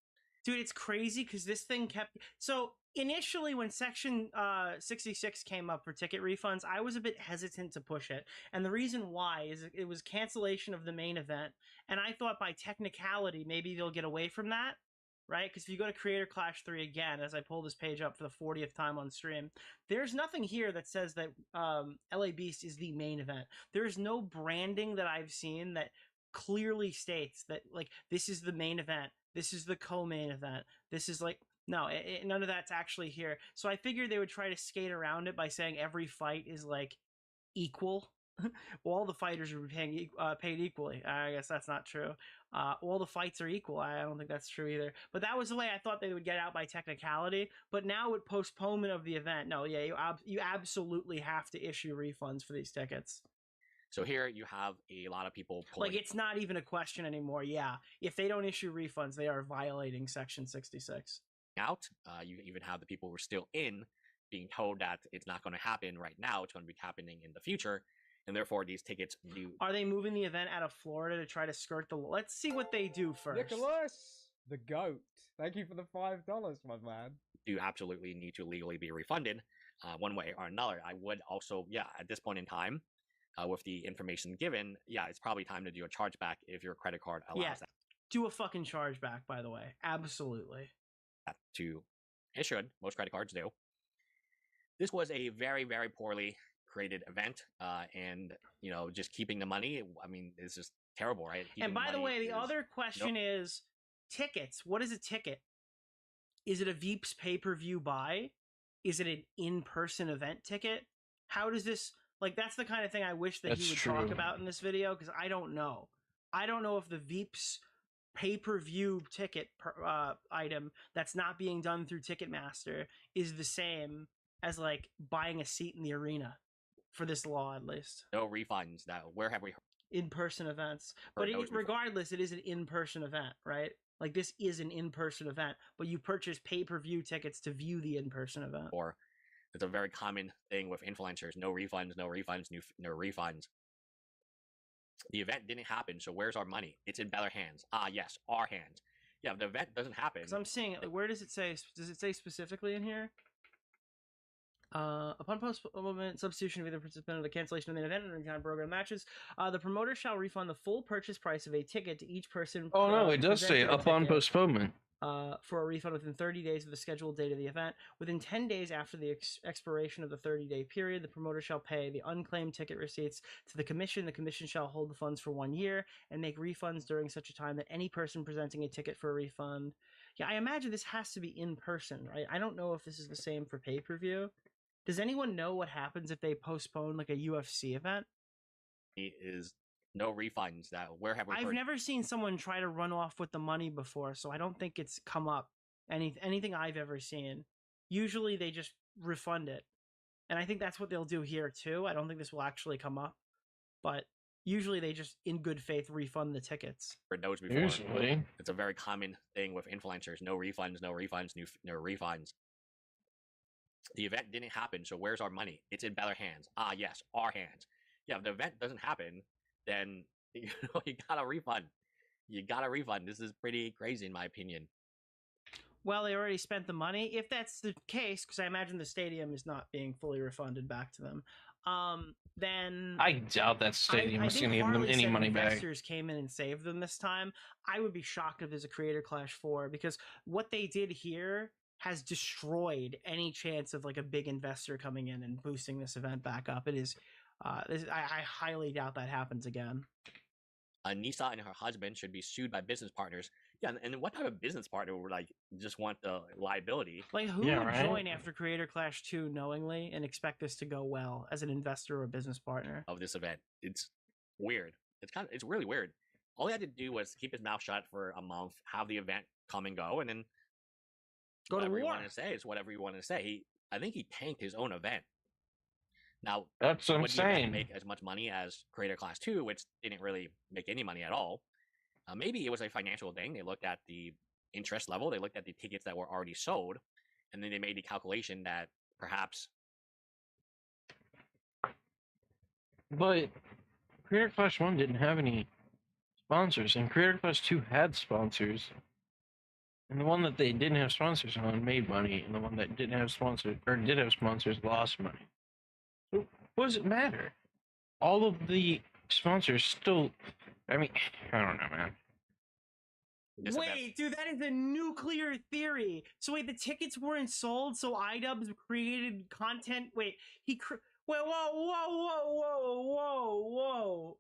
Dude, it's crazy because this thing kept... So, initially, when Section 66 came up for ticket refunds, I was a bit hesitant to push it. And the reason why is it was cancellation of the main event. And I thought by technicality, maybe they'll get away from that. Right? Because if you go to Creator Clash 3 again, as I pull this page up for the 40th time on stream, there's nothing here that says that LA Beast is the main event. There is no branding that I've seen that clearly states that, like, this is the main event. This is the co-main event. This is like, no, none of that's actually here. So I figured they would try to skate around it by saying every fight is, like, equal. All the fighters are paid equally. I guess that's not true. All the fights are equal. I don't think that's true either. But that was the way I thought they would get out by technicality. But now with postponement of the event, no, yeah, you absolutely have to issue refunds for these tickets. So here you have a lot of people pulling. Like, it's not even a question anymore. Yeah, if they don't issue refunds, they are violating Section 66. Out. You even have the people who are still in being told that it's not going to happen right now. It's going to be happening in the future, and therefore these tickets do. Are they moving the event out of Florida to try to skirt the? Let's see what they do first. Nicholas, the goat. Thank you for the $5, my man. Do absolutely need to legally be refunded, one way or another. I would also, at this point in time, with the information given, it's probably time to do a chargeback if your credit card allows that. Do a fucking chargeback, by the way. Absolutely. It should. Most credit cards do. This was a very, very poorly created event, and just keeping the money. I mean, it's just terrible, right? And by the way, the other question is tickets. What is a ticket? Is it a Veeps pay-per-view buy? Is it an in-person event ticket? How does this, that's the kind of thing I wish that he would talk about in this video, because I don't know. I don't know if the Veeps pay-per-view ticket item that's not being done through Ticketmaster is the same as buying a seat in the arena for this law, at least. No refunds. Now, where have we heard? In-person events, but regardless, it is an in-person event, right? This is an in-person event, but you purchase pay-per-view tickets to view the in-person event. Or it's a very common thing with influencers: no refunds, no refunds, no refunds. The event didn't happen, so where's our money? It's in better hands. Yes, our hands. Yeah, the event doesn't happen. Because I'm seeing it. Where does it say? Does it say specifically in here? Upon postponement, substitution of either participant or the cancellation of the event and time program matches, the promoter shall refund the full purchase price of a ticket to each person. Oh no, it does say upon postponement. For a refund within 30 days of the scheduled date of the event. Within 10 days after the expiration of the 30-day period, the promoter shall pay the unclaimed ticket receipts to the commission. The commission shall hold the funds for 1 year and make refunds during such a time that any person presenting a ticket for a refund. Yeah, I imagine this has to be in person, right? I don't know if this is the same for pay-per-view. Does anyone know what happens if they postpone a UFC event? Is no refunds. That where have we heard? I've never seen someone try to run off with the money before, so I don't think it's come up anything I've ever seen. Usually they just refund it, and I think that's what they'll do here too. I don't think this will actually come up, but usually they just, in good faith, refund the tickets. Knows before. Usually, it's a very common thing with influencers: no refunds, no refunds, no refunds. The event didn't happen, so where's our money? It's in better hands. Yes, our hands. Yeah, if the event doesn't happen, then you gotta refund. You gotta refund. This is pretty crazy, in my opinion. Well, they already spent the money. If that's the case, because I imagine the stadium is not being fully refunded back to them, then I doubt that stadium is going to give them any money back. Investors came in and saved them this time. I would be shocked if there's a Creator Clash 4, because what they did here has destroyed any chance of a big investor coming in and boosting this event back up. It is, I highly doubt that happens again. Nisa and her husband should be sued by business partners. Yeah, and what type of business partner would just want the liability? Who would join after Creator Clash 2 knowingly and expect this to go well as an investor or business partner of this event? It's weird. It's really weird. All he had to do was keep his mouth shut for a month, have the event come and go, and then go to war. Whatever you want to say is whatever you want to say. I think he tanked his own event. Now, that's what I'm saying. Make as much money as Creator Class 2, which didn't really make any money at all. Maybe it was a financial thing. They looked at the interest level. They looked at the tickets that were already sold, and then they made the calculation that perhaps. But Creator Clash 1 didn't have any sponsors, and Creator Clash 2 had sponsors. And the one that they didn't have sponsors on made money, and the one that didn't have sponsors or did have sponsors lost money. So what does it matter? All of the sponsors still. I mean, I don't know, man. Wait, dude, that is a nuclear theory. So wait, the tickets weren't sold, so iDubbbz created content. Wait, whoa, whoa.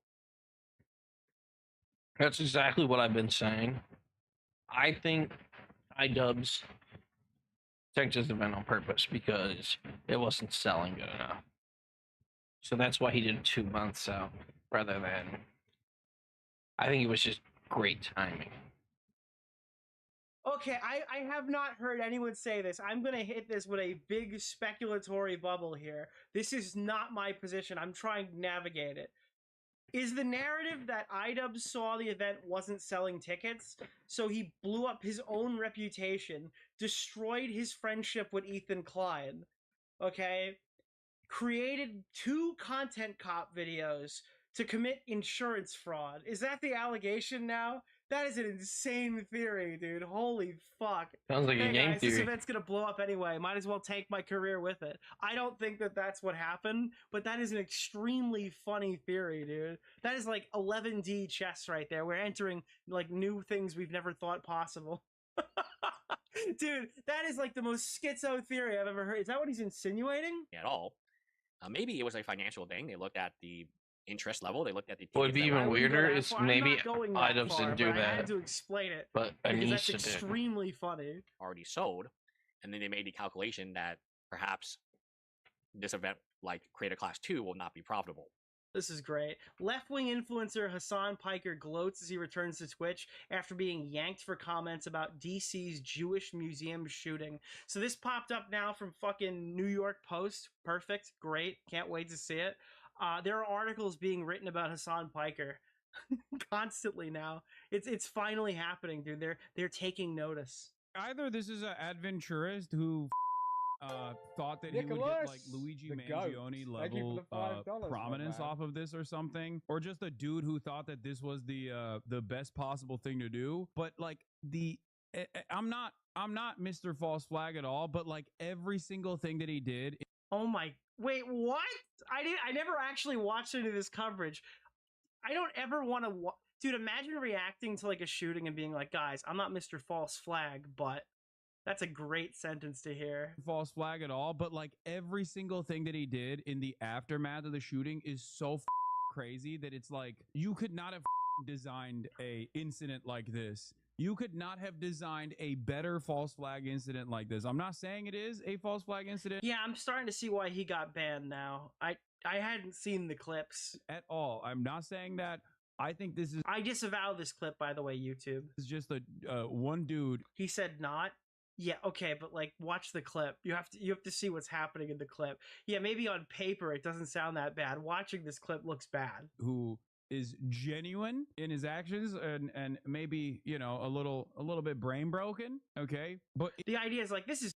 That's exactly what I've been saying. I think iDubbbz tanked his event on purpose because it wasn't selling good enough. So that's why he did 2 months out rather than. I think it was just great timing. Okay, I have not heard anyone say this. I'm going to hit this with a big speculatory bubble here. This is not my position. I'm trying to navigate it. is the narrative that iDubbbz saw the event wasn't selling tickets, so he blew up his own reputation, destroyed his friendship with Ethan Klein, okay? Created 2 content cop videos to commit insurance fraud. Is that the allegation now? That is an insane theory, dude. Holy fuck. Sounds like hey a game guys, theory. This event's gonna blow up anyway. Might as well take my career with it. I don't think that that's what happened, but that is an extremely funny theory, dude. That is like 11D chess right there. We're entering like new things we've never thought possible. Dude, that is like the most schizo theory I've ever heard. Is that what he's insinuating? At all. Maybe it was a financial thing. They looked at the interest level. They looked at the. What would be even weirder is maybe iDubbbz iDubbbz didn't do I had that, to explain it but because that's Anisha did. extremely funny. Already sold, and then they made the calculation that perhaps this event, like Creator Class 2, will not be profitable. This is great. Left-wing influencer Hassan Piker gloats as he returns to Twitch after being yanked for comments about DC's Jewish museum shooting. So this popped up now from fucking New York Post. Perfect. Great. Can't wait to see it. There are articles being written about Hassan Piker constantly now. It's finally happening, dude. They're taking notice. Either this is an adventurist who thought that he would get like Luigi Mangione level prominence off of this or something, or just a dude who thought that this was the best possible thing to do. But like I'm not Mr. False Flag at all, but like every single thing that he did. Oh my, wait, what? I never actually watched any of this coverage. I don't ever want to dude, imagine reacting to like a shooting and being like, guys, I'm not Mr. False Flag, but that's a great sentence to hear. False Flag at all, but like every single thing that he did in the aftermath of the shooting is so crazy that it's like you could not have designed a incident like this. You could not have designed a better false flag incident like this. I'm not saying it is a false flag incident. Yeah, I'm starting to see why he got banned now. I hadn't seen the clips at all. I'm not saying that. I think this is. I disavow this clip, by the way, YouTube. It's just a one dude. He said not. Yeah, okay, but like watch the clip. You have to see what's happening in the clip. Yeah, maybe on paper it doesn't sound that bad. Watching this clip looks bad. Who is genuine in his actions and maybe, you know, a little bit brain broken, okay? But the idea is like this is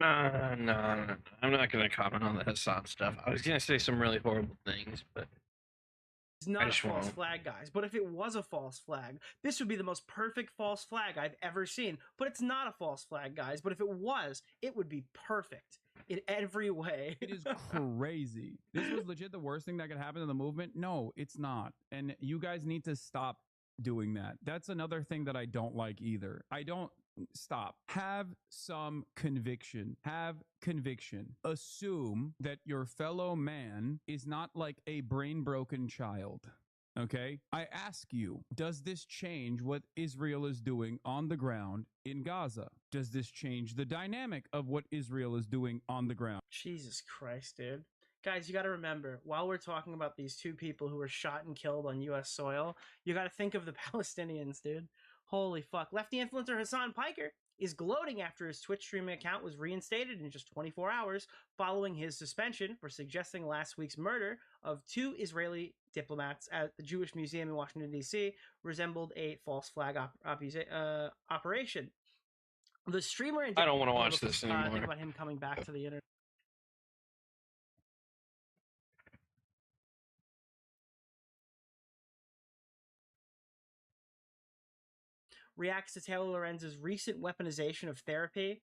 No, I'm not going to comment on the Hassan stuff. I was going to say some really horrible things, but it's not a false flag, guys. But if it was a false flag, this would be the most perfect false flag I've ever seen. But it's not a false flag, guys. But if it was, it would be perfect in every way. It is crazy. This was legit the worst thing that could happen to the movement? No, it's not. And you guys need to stop doing that. That's another thing that I don't like either. Stop. Have some conviction. Have conviction. Assume that your fellow man is not like a brain broken child. Okay? I ask you, does this change what Israel is doing on the ground in Gaza? Does this change the dynamic of what Israel is doing on the ground? Jesus Christ, dude. Guys, you got to remember, while we're talking about these 2 people who were shot and killed on U.S. soil, you got to think of the Palestinians, dude. Holy fuck. Lefty influencer Hassan Piker is gloating after his Twitch streaming account was reinstated in just 24 hours following his suspension for suggesting last week's murder of 2 Israeli diplomats at the Jewish Museum in Washington, D.C. resembled a false flag operation. The streamer... I don't want to watch this anymore. Think about him coming back to the internet. Reacts to Taylor Lorenz's recent weaponization of therapy.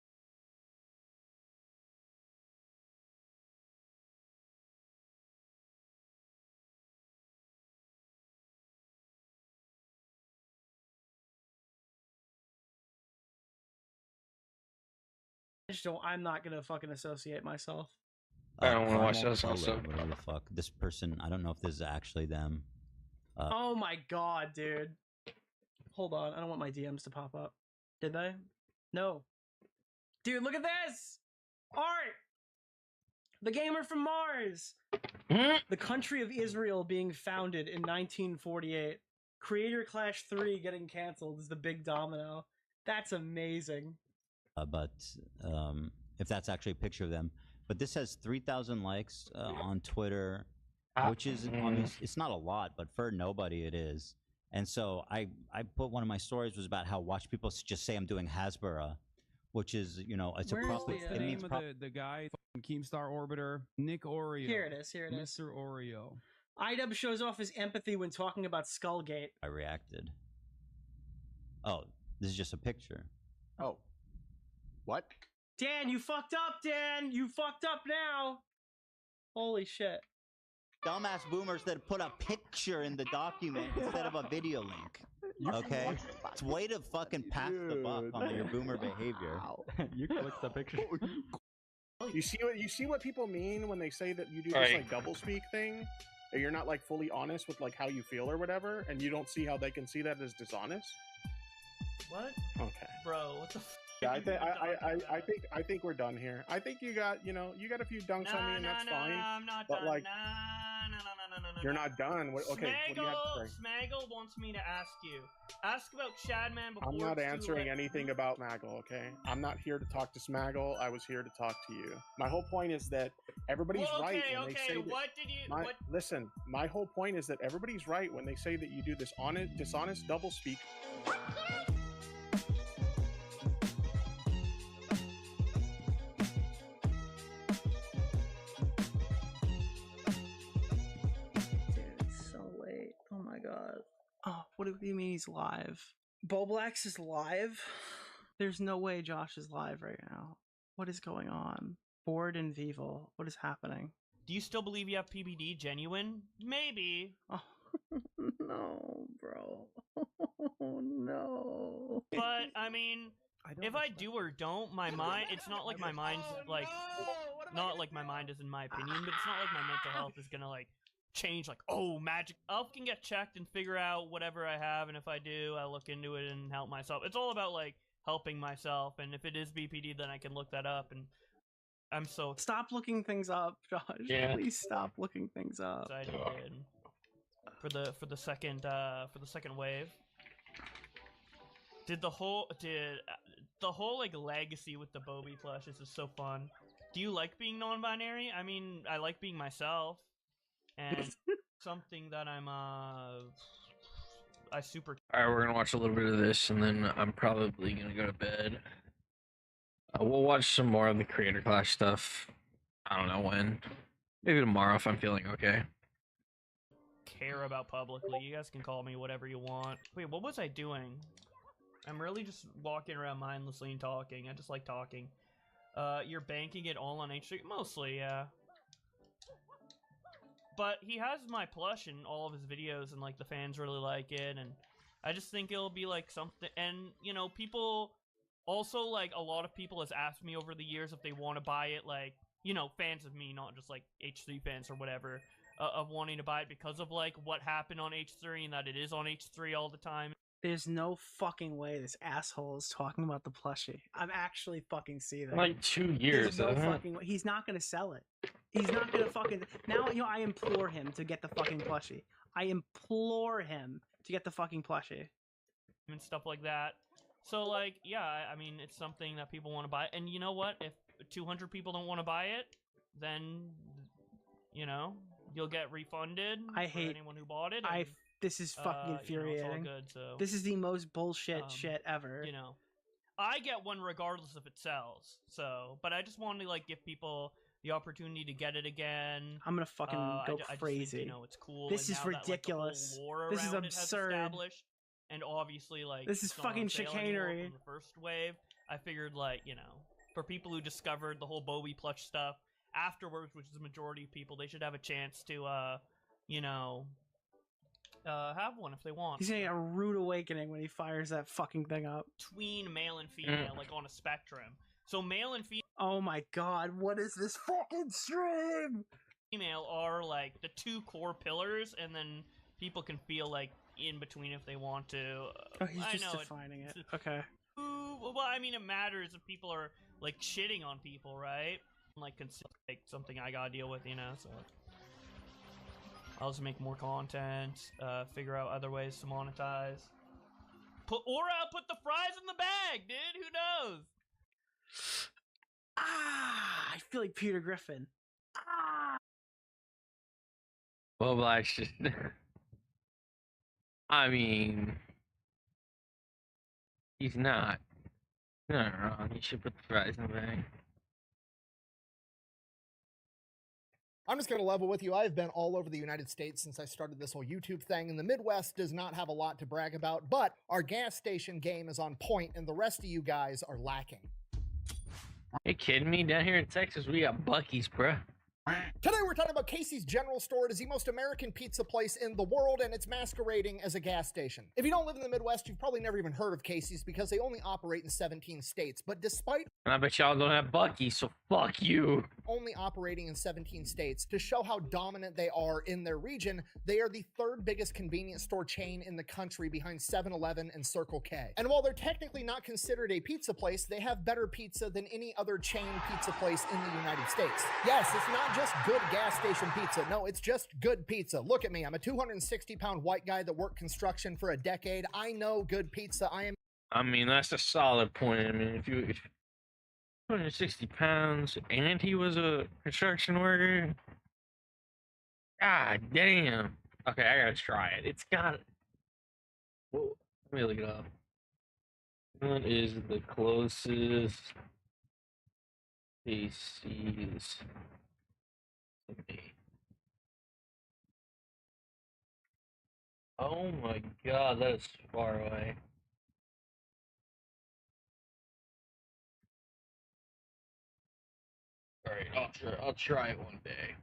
I'm not gonna fucking associate myself. I don't want to watch this also. Whatever the fuck. This person, I don't know if this is actually them. Oh my god, dude. Hold on, I don't want my DMs to pop up. Did they? No. Dude, look at this! Art! The gamer from Mars! The country of Israel being founded in 1948. Creator Clash 3 getting canceled is the big domino. That's amazing. But if that's actually a picture of them. But this has 3,000 likes on Twitter, which is, I mean, it's not a lot, but for nobody it is. And so I put one of my stories was about how watch people just say I'm doing Hasbara, which is, you know, it's Where's a proper. the name of the guy, Keemstar Orbiter? Nick Oreo. Here it is. Here it is. Mr. Oreo. IDub shows off his empathy when talking about Skullgate. I reacted. Oh, this is just a picture. Oh. What? Dan, you fucked up, Dan! You fucked up now! Holy shit. Dumbass boomers that put a picture in the document instead of a video link. Okay? It's way to fucking pass the buck on your boomer behavior. You clicked the picture. You see what people mean when they say that you do this like double speak thing? Or you're not like fully honest with like how you feel or whatever, and you don't see how they can see that as dishonest? What? Okay. Bro, what the f***? Yeah, I think we're done here. I think you got a few dunks on me, and that's fine. I'm not but done. like, no. you're not done. Okay, what do you have to say? Smaggle wants me to ask you. Ask about Shadman before. I'm not it's too answering late. anything about Smaggle, okay? I'm not here to talk to Smaggle. I was here to talk to you. My whole point is that everybody's right when they say that. What did you? Listen, my whole point is that everybody's right when they say that you do this dishonest doublespeak. It's so late. Oh my god. Oh, what do you mean he's live? Boblax is live? There's no way Josh is live right now. What is going on? Bored and Vival. What is happening? Do you still believe you have PBD genuine? Maybe. Oh, no, bro. Oh, no. But, I mean, if I do or don't, my mind, it's not like my mind's, like, not like my mind is in my opinion, but it's not like my mental health is gonna, like, change, like, oh, magic. Elf can get checked and figure out whatever I have, and if I do, I look into it and help myself. It's all about, like, helping myself, and if it is BPD, then I can look that up, and I'm so... Stop looking things up, Josh. Yeah. Please stop looking things up. I did. For the second wave. Did the whole like legacy with the Bobby plushes is so fun. Do you like being non-binary? I mean, I like being myself, and something that I super. All right, we're gonna watch a little bit of this, and then I'm probably gonna go to bed. We'll watch some more of the Creator Clash stuff. I don't know when. Maybe tomorrow if I'm feeling okay. Care about publicly. You guys can call me whatever you want. Wait, what was I doing? I'm really just walking around mindlessly and talking. I just like talking. You're banking it all on H3? Mostly, yeah. But he has my plush in all of his videos, and like the fans really like it, and I just think it'll be like something. And you know, people also, like, a lot of people has asked me over the years if they want to buy it, like, you know, fans of me, not just like H3 fans or whatever, of wanting to buy it because of like what happened on H3 and that it is on H3 all the time. There's no fucking way this asshole is talking about the plushie. I'm actually fucking seething. Like 2 years. There's no fucking way. He's not gonna sell it. He's not gonna fucking. Now, you know, I implore him to get the fucking plushie. I implore him to get the fucking plushie. And stuff like that. So, like, yeah, I mean, it's something that people want to buy. And you know what? If 200 people don't want to buy it, then, you know, you'll get refunded. I for hate anyone who bought it. This is fucking infuriating. You know, it's all good, so, this is the most bullshit shit ever. You know, I get one regardless if it sells. So, but I just want to like give people the opportunity to get it again. I'm gonna fucking go crazy. I just think, you know, it's cool. This and is now that, ridiculous. like, the whole war This is around it has absurd. established, and obviously, like, this is it's not on fucking sale anymore chicanery. from the first wave. I figured, like, you know, for people who discovered the whole Bobby plush stuff afterwards, which is the majority of people, they should have a chance to, you know, have one if they want. He's gonna get a rude awakening when he fires that fucking thing up. Between male and female, like on a spectrum. So male and female. Oh my god, what is this fucking stream? Female are like the two core pillars, and then people can feel like in between if they want to. Oh, he's I just know defining it. Okay. Well, I mean, it matters if people are like shitting on people, right? Like, like something I gotta deal with, you know. So I'll just make more content, figure out other ways to monetize. I'll put the fries in the bag, dude. Who knows? I feel like Peter Griffin. Well, Black's just. I mean, he's not. Not wrong. He should put the fries in the bag. I'm just going to level with you. I've been all over the United States since I started this whole YouTube thing, and the Midwest does not have a lot to brag about, but our gas station game is on point, and the rest of you guys are lacking. You kidding me? Down here in Texas, we got Buc-ee's, bruh. Today we're talking about Casey's General Store. It is the most American pizza place in the world, and it's masquerading as a gas station. If you don't live in the Midwest, you've probably never even heard of Casey's because they only operate in 17 states. But despite And I bet y'all don't have Buc-ee's, so fuck you. only operating in 17 states, to show how dominant they are in their region, they are the third biggest convenience store chain in the country behind 7-Eleven and Circle K. And while they're technically not considered a pizza place, they have better pizza than any other chain pizza place in the United States. Yes, it's not just good gas station pizza. No, it's just good pizza. Look at me. I'm a 260-pound white guy that worked construction for a decade. I know good pizza. I mean, that's a solid point. I mean, if 260 pounds and he was a construction worker, god damn. Okay, I gotta try it. It's got. Whoa, let me look it up. What is the closest Casey's to me? Oh my god, that is far away. Alright, I'll try it one day.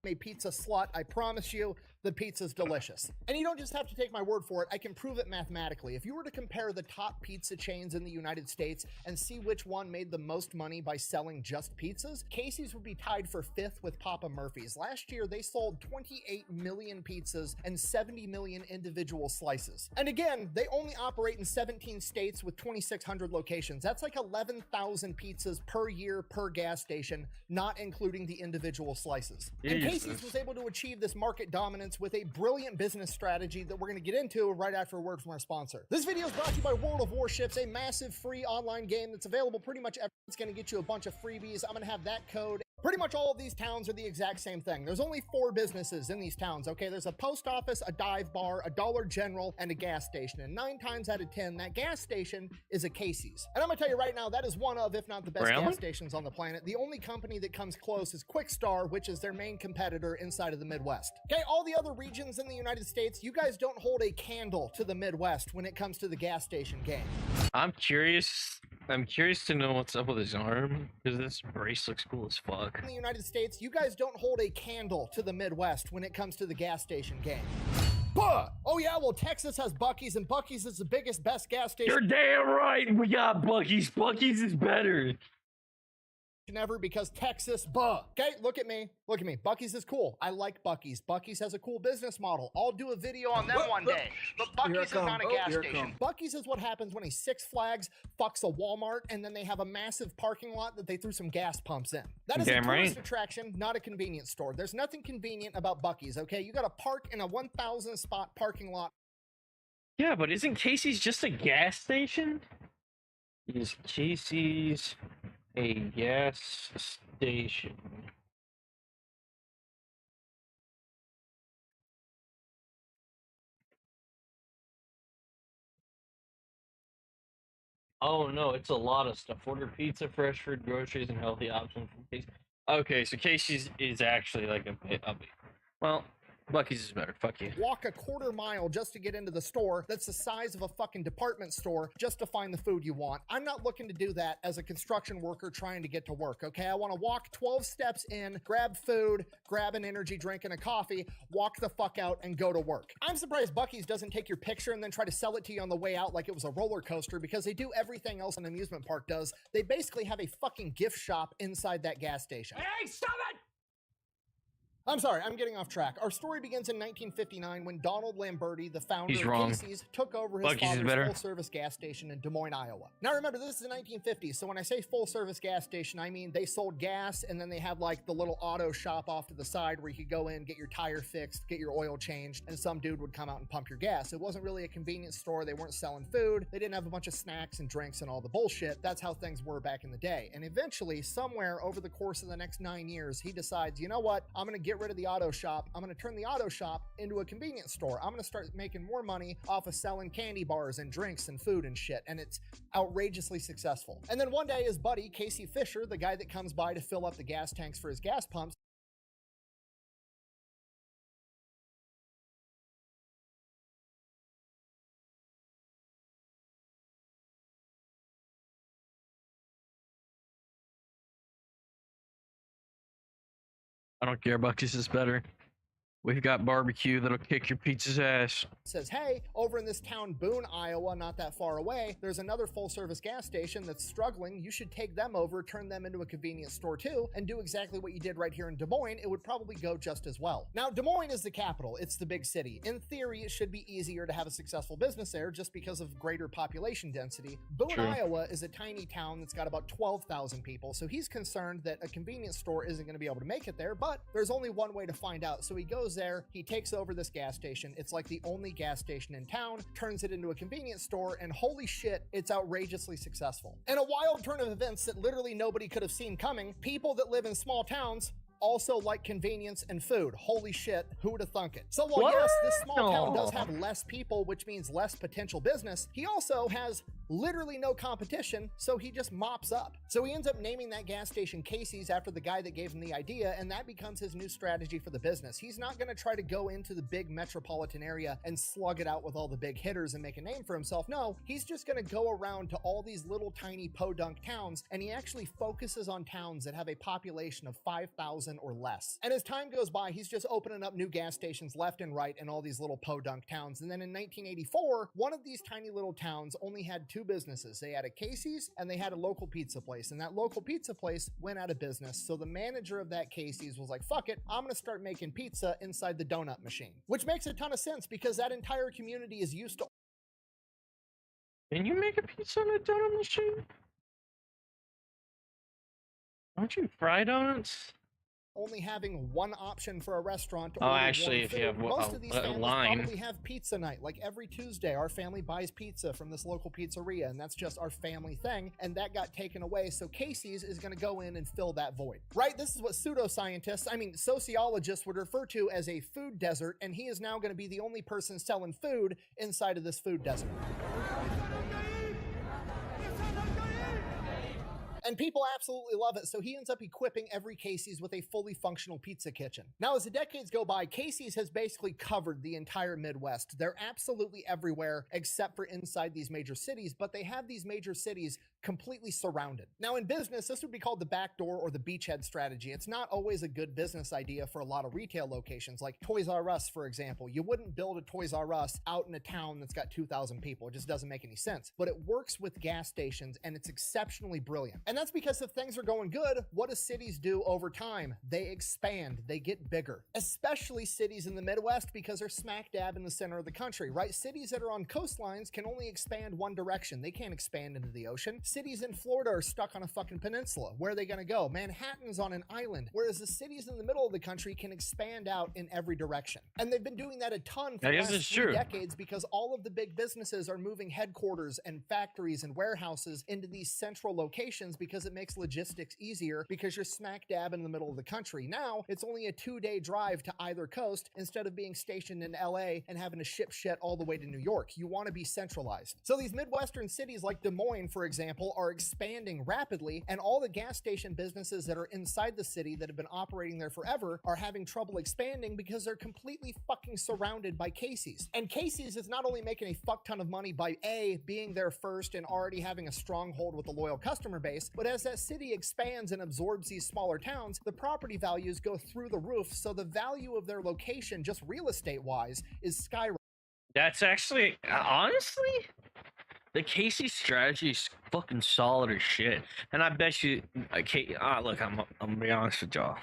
A pizza slut, I promise you, the pizza's delicious. And you don't just have to take my word for it, I can prove it mathematically. If you were to compare the top pizza chains in the United States and see which one made the most money by selling just pizzas, Casey's would be tied for 5th with Papa Murphy's. Last year, they sold 28 million pizzas and 70 million individual slices. And again, they only operate in 17 states with 2,600 locations. That's like 11,000 pizzas per year per gas station, not including the individual slices. And Casey's was able to achieve this market dominance with a brilliant business strategy that we're going to get into right after a word from our sponsor. This video is brought to you by World of Warships, a massive free online game that's available pretty much everywhere. It's going to get you a bunch of freebies. I'm going to have that code. Pretty much all of these towns are the exact same thing. There's only 4 businesses in these towns, okay? There's a post office, a dive bar, a Dollar General, and a gas station. And 9 times out of 10, that gas station is a Casey's. And I'm gonna tell you right now, that is one of, if not the best gas stations on the planet. The only company that comes close is Quick Star, which is their main competitor inside of the Midwest. Okay, all the other regions in the United States, you guys don't hold a candle to the Midwest when it comes to the gas station game. I'm curious to know what's up with his arm, because this brace looks cool as fuck. In the United States, you guys don't hold a candle to the Midwest when it comes to the gas station game. Buh! Oh yeah, well Texas has Buc-ee's, and Buc-ee's is the biggest, best gas station. You're damn right, we got Buc-ee's. Buc-ee's is better ever because Texas, okay, look at me. Buc-ee's is cool. I like Buc-ee's. Buc-ee's has a cool business model. I'll do a video on them one day. But Buc-ee's is not a gas station. Buc-ee's is what happens when a Six Flags fucks a Walmart and then they have a massive parking lot that they threw some gas pumps in. That is a tourist attraction, not a convenience store. There's nothing convenient about Buc-ee's, okay? You gotta park in a 1,000 spot parking lot. Yeah, but isn't Casey's just a gas station? Is Casey's a gas station? Oh no, it's a lot of stuff. Order pizza, fresh fruit, groceries, and healthy options from Casey's. Okay, so Casey's is actually like well, Buc-ee's is better. Fuck you. Walk a quarter mile just to get into the store that's the size of a fucking department store just to find the food you want. I'm not looking to do that as a construction worker trying to get to work, okay? I want to walk 12 steps in, grab food, grab an energy drink and a coffee, walk the fuck out, and go to work. I'm surprised Buc-ee's doesn't take your picture and then try to sell it to you on the way out like it was a roller coaster, because they do everything else an amusement park does. They basically have a fucking gift shop inside that gas station. Hey, stop it! I'm sorry, I'm getting off track. Our story begins in 1959 when Donald Lamberti, the founder He's of wrong. Casey's, took over his Buc-ee's father's full-service gas station in Des Moines, Iowa. Now remember, this is the 1950s, so when I say full-service gas station, I mean they sold gas, and then they had like the little auto shop off to the side where you could go in, get your tire fixed, get your oil changed, and some dude would come out and pump your gas. It wasn't really a convenience store. They weren't selling food. They didn't have a bunch of snacks and drinks and all the bullshit. That's how things were back in the day. And eventually, somewhere over the course of the next 9 years, he decides, you know what? I'm going to give get rid of the auto shop. I'm going to turn the auto shop into a convenience store. I'm going to start making more money off of selling candy bars and drinks and food and shit. And it's outrageously successful. And then one day his buddy, Casey Fisher, the guy that comes by to fill up the gas tanks for his gas pumps, I don't care. Bucky's is better. We've got barbecue that'll kick your pizza's ass. says, hey, over in this town, Boone, Iowa, not that far away, there's another full-service gas station that's struggling. You should take them over, turn them into a convenience store too, and do exactly what you did right here in Des Moines. It would probably go just as well. Now, Des Moines is the capital. It's the big city. In theory, it should be easier to have a successful business there just because of greater population density. Boone, True. Iowa is a tiny town that's got about 12,000 people, so he's concerned that a convenience store isn't going to be able to make it there, but there's only one way to find out. So he goes there, he takes over this gas station. It's like the only gas station in town, turns it into a convenience store, and holy shit, it's outrageously successful. In a wild turn of events that literally nobody could have seen coming, people that live in small towns also like convenience and food. Holy shit, who would have thunk it? So while yes, this small town does have less people, which means less potential business, he also has literally no competition, so he just mops up. So he ends up naming that gas station Casey's after the guy that gave him the idea, and that becomes his new strategy for the business. He's not gonna try to go into the big metropolitan area and slug it out with all the big hitters and make a name for himself. No, he's just gonna go around to all these little tiny podunk towns, and he actually focuses on towns that have a population of 5,000 or less. And as time goes by, he's just opening up new gas stations left and right in all these little podunk towns. And then in 1984, one of these tiny little towns only had two businesses. They had a Casey's and they had a local pizza place. And that local pizza place went out of business. So the manager of that Casey's was like, fuck it, I'm gonna start making pizza inside the donut machine. Which makes a ton of sense because that entire community is used to. Can you make a pizza on a donut machine? Aren't you fry donuts? Only having one option for a restaurant. To Oh, order actually, warm if you food. have Most of these a families line. probably have pizza night. Like every Tuesday, our family buys pizza from this local pizzeria, and that's just our family thing. And that got taken away, so Casey's is going to go in and fill that void. Right? This is what pseudoscientists, sociologists would refer to as a food desert, and he is now going to be the only person selling food inside of this food desert. And people absolutely love it, so he ends up equipping every Casey's with a fully functional pizza kitchen. Now, as the decades go by, Casey's has basically covered the entire Midwest. They're absolutely everywhere except for inside these major cities, but they have these major cities completely surrounded. Now, in business, this would be called the backdoor or the beachhead strategy. It's not always a good business idea for a lot of retail locations, like Toys R Us, for example. You wouldn't build a Toys R Us out in a town that's got 2,000 people. It just doesn't make any sense. But it works with gas stations, and it's exceptionally brilliant. And that's because if things are going good, what do cities do over time? They expand, they get bigger. Especially cities in the Midwest because they're smack dab in the center of the country, right? Cities that are on coastlines can only expand one direction. They can't expand into the ocean. Cities in Florida are stuck on a fucking peninsula. Where are they gonna go? Manhattan's on an island, whereas the cities in the middle of the country can expand out in every direction. And they've been doing that a ton for the last 3 decades because all of the big businesses are moving headquarters and factories and warehouses into these central locations because it makes logistics easier because you're smack dab in the middle of the country. Now, it's only a 2-day drive to either coast instead of being stationed in LA and having to ship shit all the way to New York. You want to be centralized. So these Midwestern cities like Des Moines, for example, are expanding rapidly, and all the gas station businesses that are inside the city that have been operating there forever are having trouble expanding because they're completely fucking surrounded by Casey's. And Casey's is not only making a fuck ton of money by A, being there first and already having a stronghold with a loyal customer base, but as that city expands and absorbs these smaller towns, the property values go through the roof, so the value of their location, just real estate wise, is skyrocketing. That's actually, honestly, the Casey strategy is fucking solid as shit. And I bet you, look, I'm gonna be honest with y'all.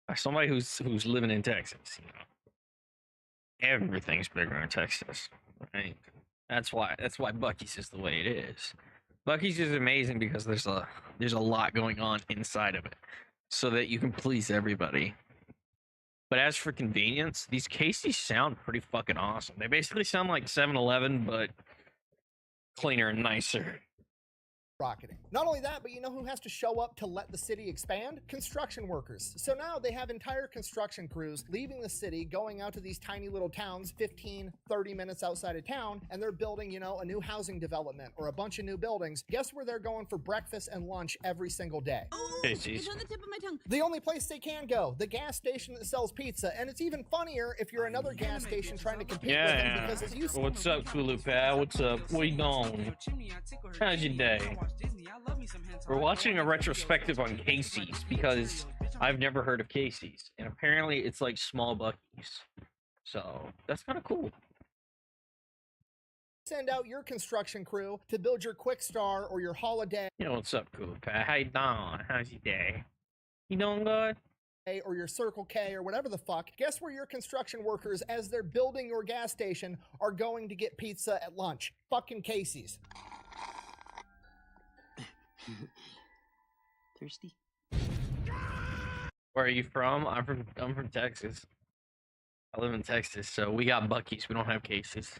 As somebody who's living in Texas, everything's bigger in Texas. Right? That's why Buc-ee's is the way it is. Buc-ee's is amazing because there's a lot going on inside of it, so that you can please everybody. But as for convenience, these Casey's sound pretty fucking awesome. They basically sound like 7-Eleven, but cleaner and nicer. rocketing. Not only that, but you know who has to show up to let the city expand? Construction workers. So now they have entire construction crews leaving the city, going out to these tiny little towns 15, 30 minutes outside of town, and they're building, you know, a new housing development or a bunch of new buildings. Guess where they're going for breakfast and lunch every single day? It's on the tip of my tongue. The only place they can go, the gas station that sells pizza. And it's even funnier if you're another gas station trying to compete with them because as you What's up, Kulu pal? What's up? What you doing? How's your day? We're watching a retrospective on Casey's because I've never heard of Casey's, and apparently it's like small Buc-ee's. So that's kind of cool. Send out your construction crew to build your Quick Star or your Holiday. You know what's up, Kulu pal? How you doing? How's your day? You doing good? Or your Circle K or whatever the fuck. Guess where your construction workers, as they're building your gas station, are going to get pizza at lunch? Fucking Casey's. Thirsty? Where are you from? I'm from Texas. I live in Texas, so we got Buc-ee's. We don't have Casey's.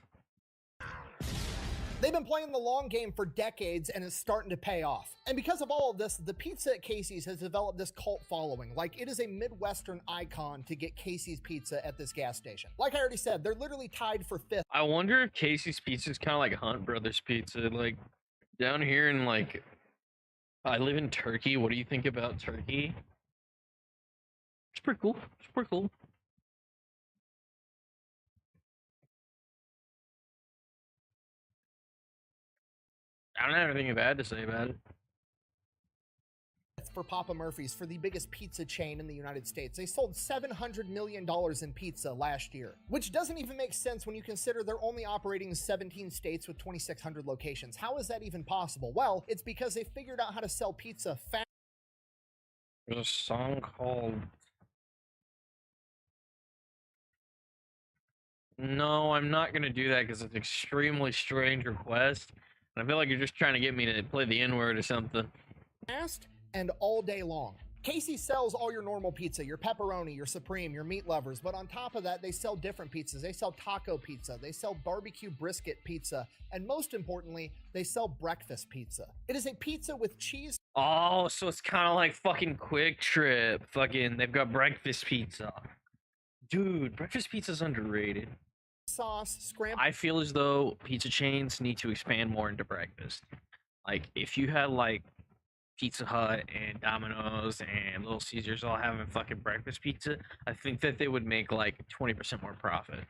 They've been playing the long game for decades and it's starting to pay off. And because of all of this, the pizza at Casey's has developed this cult following. Like, it is a Midwestern icon to get Casey's pizza at this gas station. Like I already said, they're literally tied for 5th. I wonder if Casey's pizza is kind of like Hunt Brothers pizza. Like, down here in, like, I live in Turkey. What do you think about Turkey? It's pretty cool. It's pretty cool. I don't have anything bad to say about it. For Papa Murphy's, for the biggest pizza chain in the United States. They sold $700 million in pizza last year, which doesn't even make sense when you consider they're only operating in 17 states with 2,600 locations. How is that even possible? Well, it's because they figured out how to sell pizza fast. There's a song called... No, I'm not going to do that because it's an extremely strange request. I feel like you're just trying to get me to play the N-word or something. Fast and all day long. Casey sells all your normal pizza, your pepperoni, your supreme, your meat lovers, but on top of that, they sell different pizzas. They sell taco pizza, they sell barbecue brisket pizza, and most importantly, they sell breakfast pizza. It is a pizza with cheese. Oh, so it's kind of like fucking Quick Trip. Fucking, they've got breakfast pizza. Dude, breakfast pizza's underrated. Sauce, scrambled. I feel as though pizza chains need to expand more into breakfast. Like, if you had, like, Pizza Hut and Domino's and Little Caesars all having fucking breakfast pizza, I think that they would make, like, 20% more profit.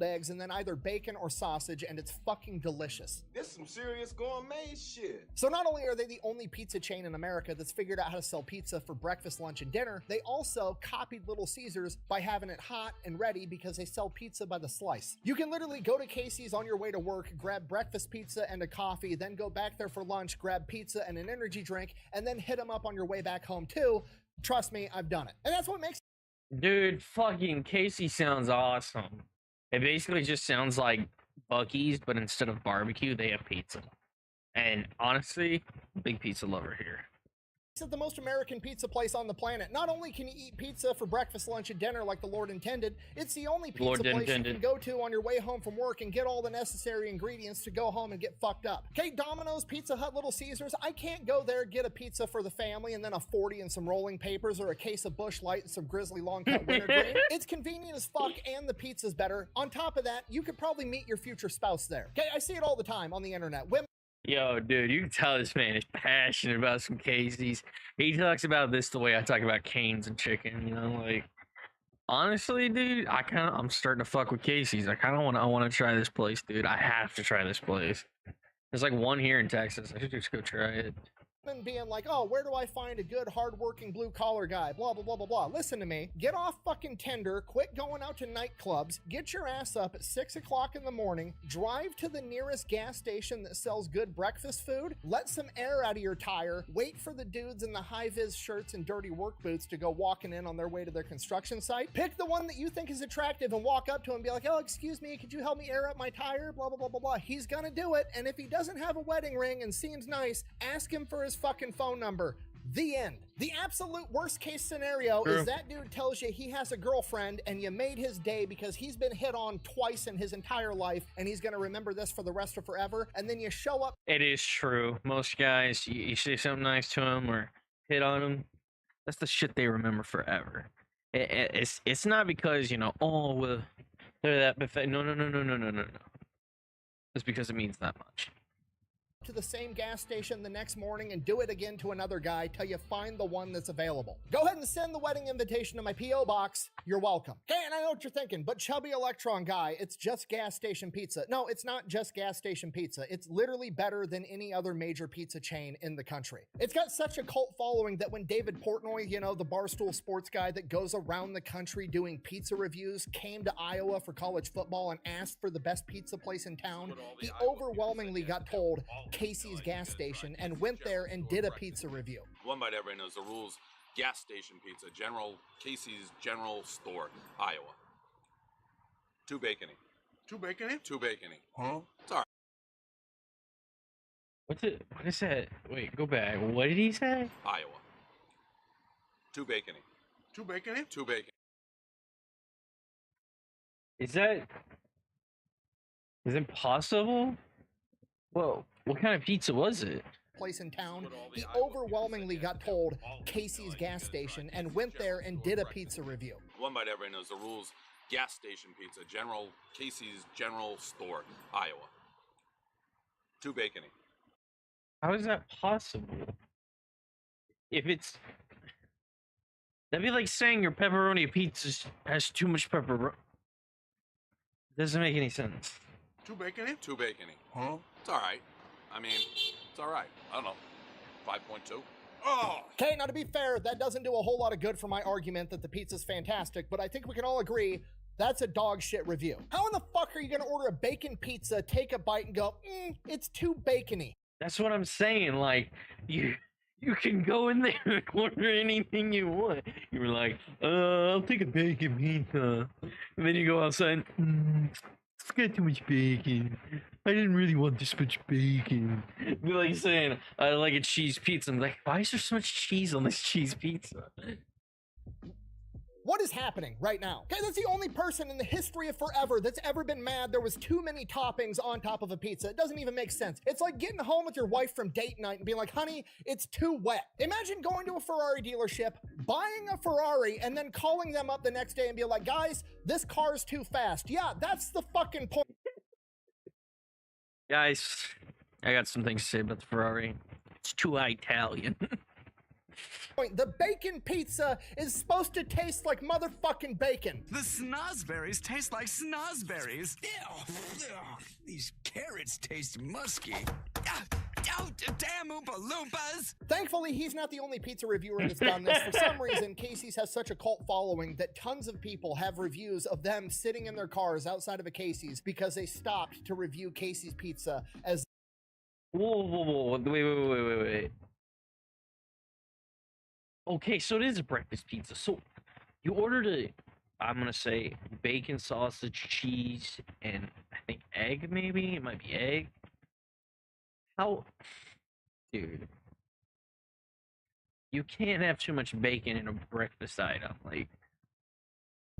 Eggs and then either bacon or sausage, and it's fucking delicious. This some serious gourmet shit. So not only are they the only pizza chain in America that's figured out how to sell pizza for breakfast, lunch, and dinner, they also copied Little Caesars by having it hot and ready because they sell pizza by the slice. You can literally go to Casey's on your way to work, grab breakfast pizza and a coffee, then go back there for lunch, grab pizza and an energy drink, and then hit them up on your way back home too. Trust me, I've done it. And that's what makes... Dude, fucking Casey sounds awesome. It basically just sounds like Buc-ee's, but instead of barbecue, they have pizza. And honestly, big pizza lover here. It's the most American pizza place on the planet. Not only can you eat pizza for breakfast, lunch, and dinner like the Lord intended, it's the only pizza place you can go to on your way home from work and get all the necessary ingredients to go home and get fucked up. Okay, Domino's, Pizza Hut, Little Caesars, I can't go there, get a pizza for the family and then a 40 and some rolling papers or a case of Busch Light and some Grizzly long cut wintergreen. It's convenient as fuck and the pizza's better. On top of that, you could probably meet your future spouse there. Okay, I see it all the time on the internet. Women... Yo, dude, you can tell this man is passionate about some Casey's. He talks about this the way I talk about Cane's and chicken, you know, like, honestly, dude, I'm starting to fuck with Casey's. I want to try this place, dude. I have to try this place. There's like one here in Texas. I should just go try it. Being like, oh, where do I find a good, hardworking, blue-collar guy? Blah, blah, blah, blah, blah. Listen to me. Get off fucking Tinder. Quit going out to nightclubs. Get your ass up at 6 o'clock in the morning. Drive to the nearest gas station that sells good breakfast food. Let some air out of your tire. Wait for the dudes in the high-vis shirts and dirty work boots to go walking in on their way to their construction site. Pick the one that you think is attractive and walk up to him and be like, oh, excuse me, could you help me air up my tire? Blah, blah, blah, blah, blah. He's gonna do it. And if he doesn't have a wedding ring and seems nice, ask him for his fucking phone number. The end. The absolute worst case scenario True. is that dude tells you he has a girlfriend and you made his day because he's been hit on twice in his entire life and he's going to remember this for the rest of forever. And then you show up. It is true. Most guys, you say something nice to them or hit on them, that's the shit they remember forever. It's not because, you know, oh, well, they're that buffet. No. It's because it means that much. To the same gas station the next morning and do it again to another guy till you find the one that's available. Go ahead and send the wedding invitation to my P.O. box. You're welcome. Okay, and I know what you're thinking, but Chubby Electron guy, it's just gas station pizza. No, it's not just gas station pizza. It's literally better than any other major pizza chain in the country. It's got such a cult following that when David Portnoy, you know, the Barstool sports guy that goes around the country doing pizza reviews, came to Iowa for college football and asked for the best pizza place in town, he overwhelmingly got told Casey's gas station and went there and did a pizza review. One bite, everybody knows the rules. Gas station pizza, Casey's General Store, Iowa. 2 bacony. 2 bacony? 2 bacony. Huh? It's all right. What is that? Wait, go back. What did he say? Iowa. 2 bacony. 2 bacony? 2 bacony. Is it possible? Whoa, what kind of pizza was it? Place in town, he overwhelmingly got told Casey's gas station and went there and did a pizza review. One bite, everybody knows the rules. Gas station pizza, Casey's General Store, Iowa. 2 bacony. How is that possible? That'd be like saying your pepperoni pizza has too much pepperoni. Doesn't make any sense. 2 bacony? 2 bacony. Huh? It's all right. I mean, it's all right. I don't know. 5.2. Oh! Okay, now to be fair, that doesn't do a whole lot of good for my argument that the pizza's fantastic, but I think we can all agree that's a dog shit review. How in the fuck are you gonna order a bacon pizza, take a bite, and go, it's too bacony? That's what I'm saying. Like, you can go in there and order anything you want. You were like, I'll take a bacon pizza. And then you go outside, it's got too much bacon. I didn't really want this much bacon. Be like saying, I like a cheese pizza. I'm like, why is there so much cheese on this cheese pizza? What is happening right now? Okay, that's the only person in the history of forever that's ever been mad there was too many toppings on top of a pizza. It doesn't even make sense. It's like getting home with your wife from date night and being like, honey, it's too wet. Imagine going to a Ferrari dealership, buying a Ferrari, and then calling them up the next day and be like, guys, this car's too fast. Yeah, that's the fucking point. Guys, I got some things to say about the Ferrari. It's too Italian. The bacon pizza is supposed to taste like motherfucking bacon. The snozberries taste like snozberries. Ew. These carrots taste musky. Damn Oompa Loompas! Thankfully, he's not the only pizza reviewer that's done this. For some reason, Casey's has such a cult following that tons of people have reviews of them sitting in their cars outside of a Casey's because they stopped to review Casey's pizza as... Whoa. Wait. Okay, so it is a breakfast pizza. So you ordered I'm going to say bacon, sausage, cheese, and I think egg, maybe? It might be egg. How? Dude. You can't have too much bacon in a breakfast item. Like,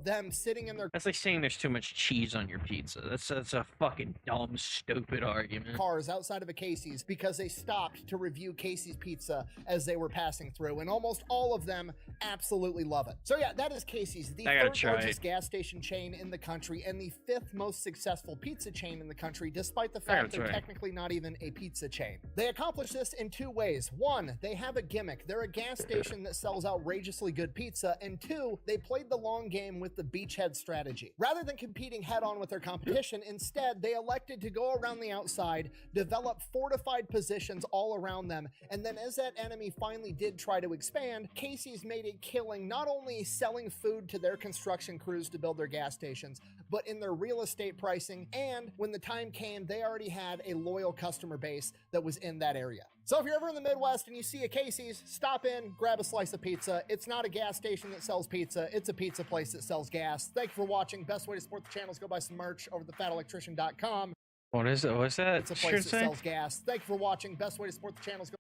them sitting in their... That's like saying there's too much cheese on your pizza. That's a fucking dumb, stupid argument. Cars outside of a Casey's because they stopped to review Casey's pizza as they were passing through, and almost all of them absolutely love it. So yeah, that is Casey's, the third largest gas station chain in the country and the 5th most successful pizza chain in the country, despite the fact they're technically not even a pizza chain. They accomplish this in 2 ways. 1, they have a gimmick. They're a gas station that sells outrageously good pizza, and 2, they played the long game with the beachhead strategy. Rather than competing head-on with their competition, instead, they elected to go around the outside, develop fortified positions all around them, and then as that enemy finally did try to expand, Casey's made a killing not only selling food to their construction crews to build their gas stations, but in their real estate pricing, and when the time came, they already had a loyal customer base that was in that area. So if you're ever in the Midwest and you see a Casey's, stop in, grab a slice of pizza. It's not a gas station that sells pizza, it's a pizza place that sells gas. Thank you for watching. Best way to support the channel is go buy some merch over at thefatelectrician.com. What is it? What's that? It's a place that sells gas. Thank you for watching. Best way to support the channel is go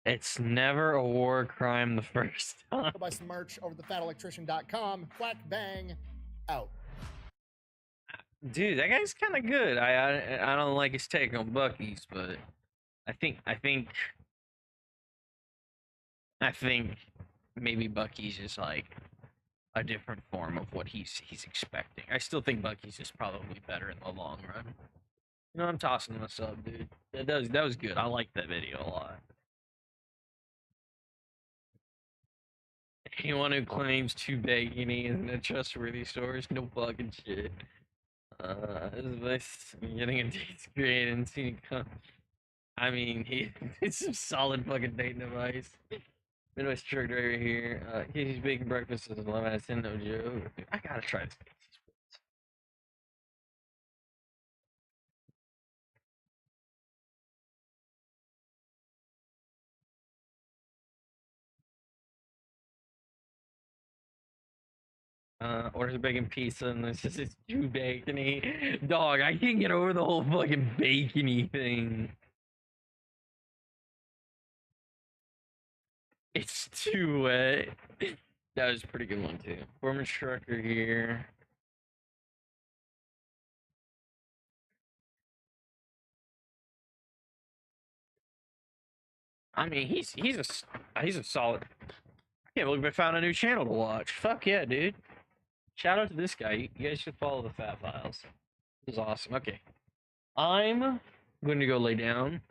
It's never a war crime the first time. Buy some merch over at thefatelectrician.com. Quack bang out. Dude, that guy's kind of good. I don't like his take on Bucky's, but I think maybe Bucky's is like a different form of what he's expecting. I still think Bucky's is probably better in the long run. You know, I'm tossing this up, dude. That was good. I liked that video a lot. Anyone who claims Too Bacony isn't a trustworthy source, no fucking shit. This getting a date created and seeing I mean, it's some solid fucking dating advice. Midwest truck driver here. He's baking breakfast is 11 out of 10, no joke. I gotta try this. Orders a bacon pizza and this is too bacony. Dog, I can't get over the whole fucking bacony thing. It's too wet. That was a pretty good one too. Former trucker here. I mean, he's a solid. I can't believe I found a new channel to watch. Fuck yeah, dude. Shout out to this guy. You guys should follow the Fat Files. This is awesome. Okay. I'm going to go lay down.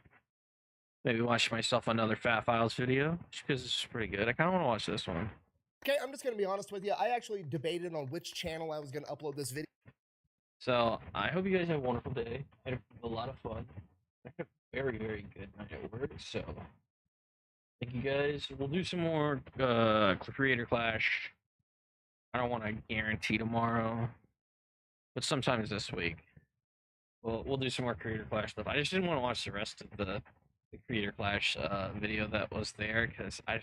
Maybe watch myself another Fat Files video. Just because this is pretty good. I kind of want to watch this one. Okay, I'm just going to be honest with you. I actually debated on which channel I was going to upload this video. So, I hope you guys have a wonderful day. I had a lot of fun. I had a very, very good night at work. So, thank you guys. We'll do some more Creator Clash. I don't want to guarantee tomorrow, but sometimes this week. We'll do some more Creator Clash stuff. I just didn't want to watch the rest of the Creator Clash video that was there because I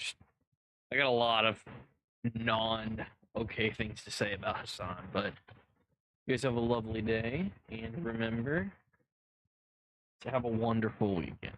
got a lot of non-okay things to say about Hassan. But you guys have a lovely day, and remember to have a wonderful weekend.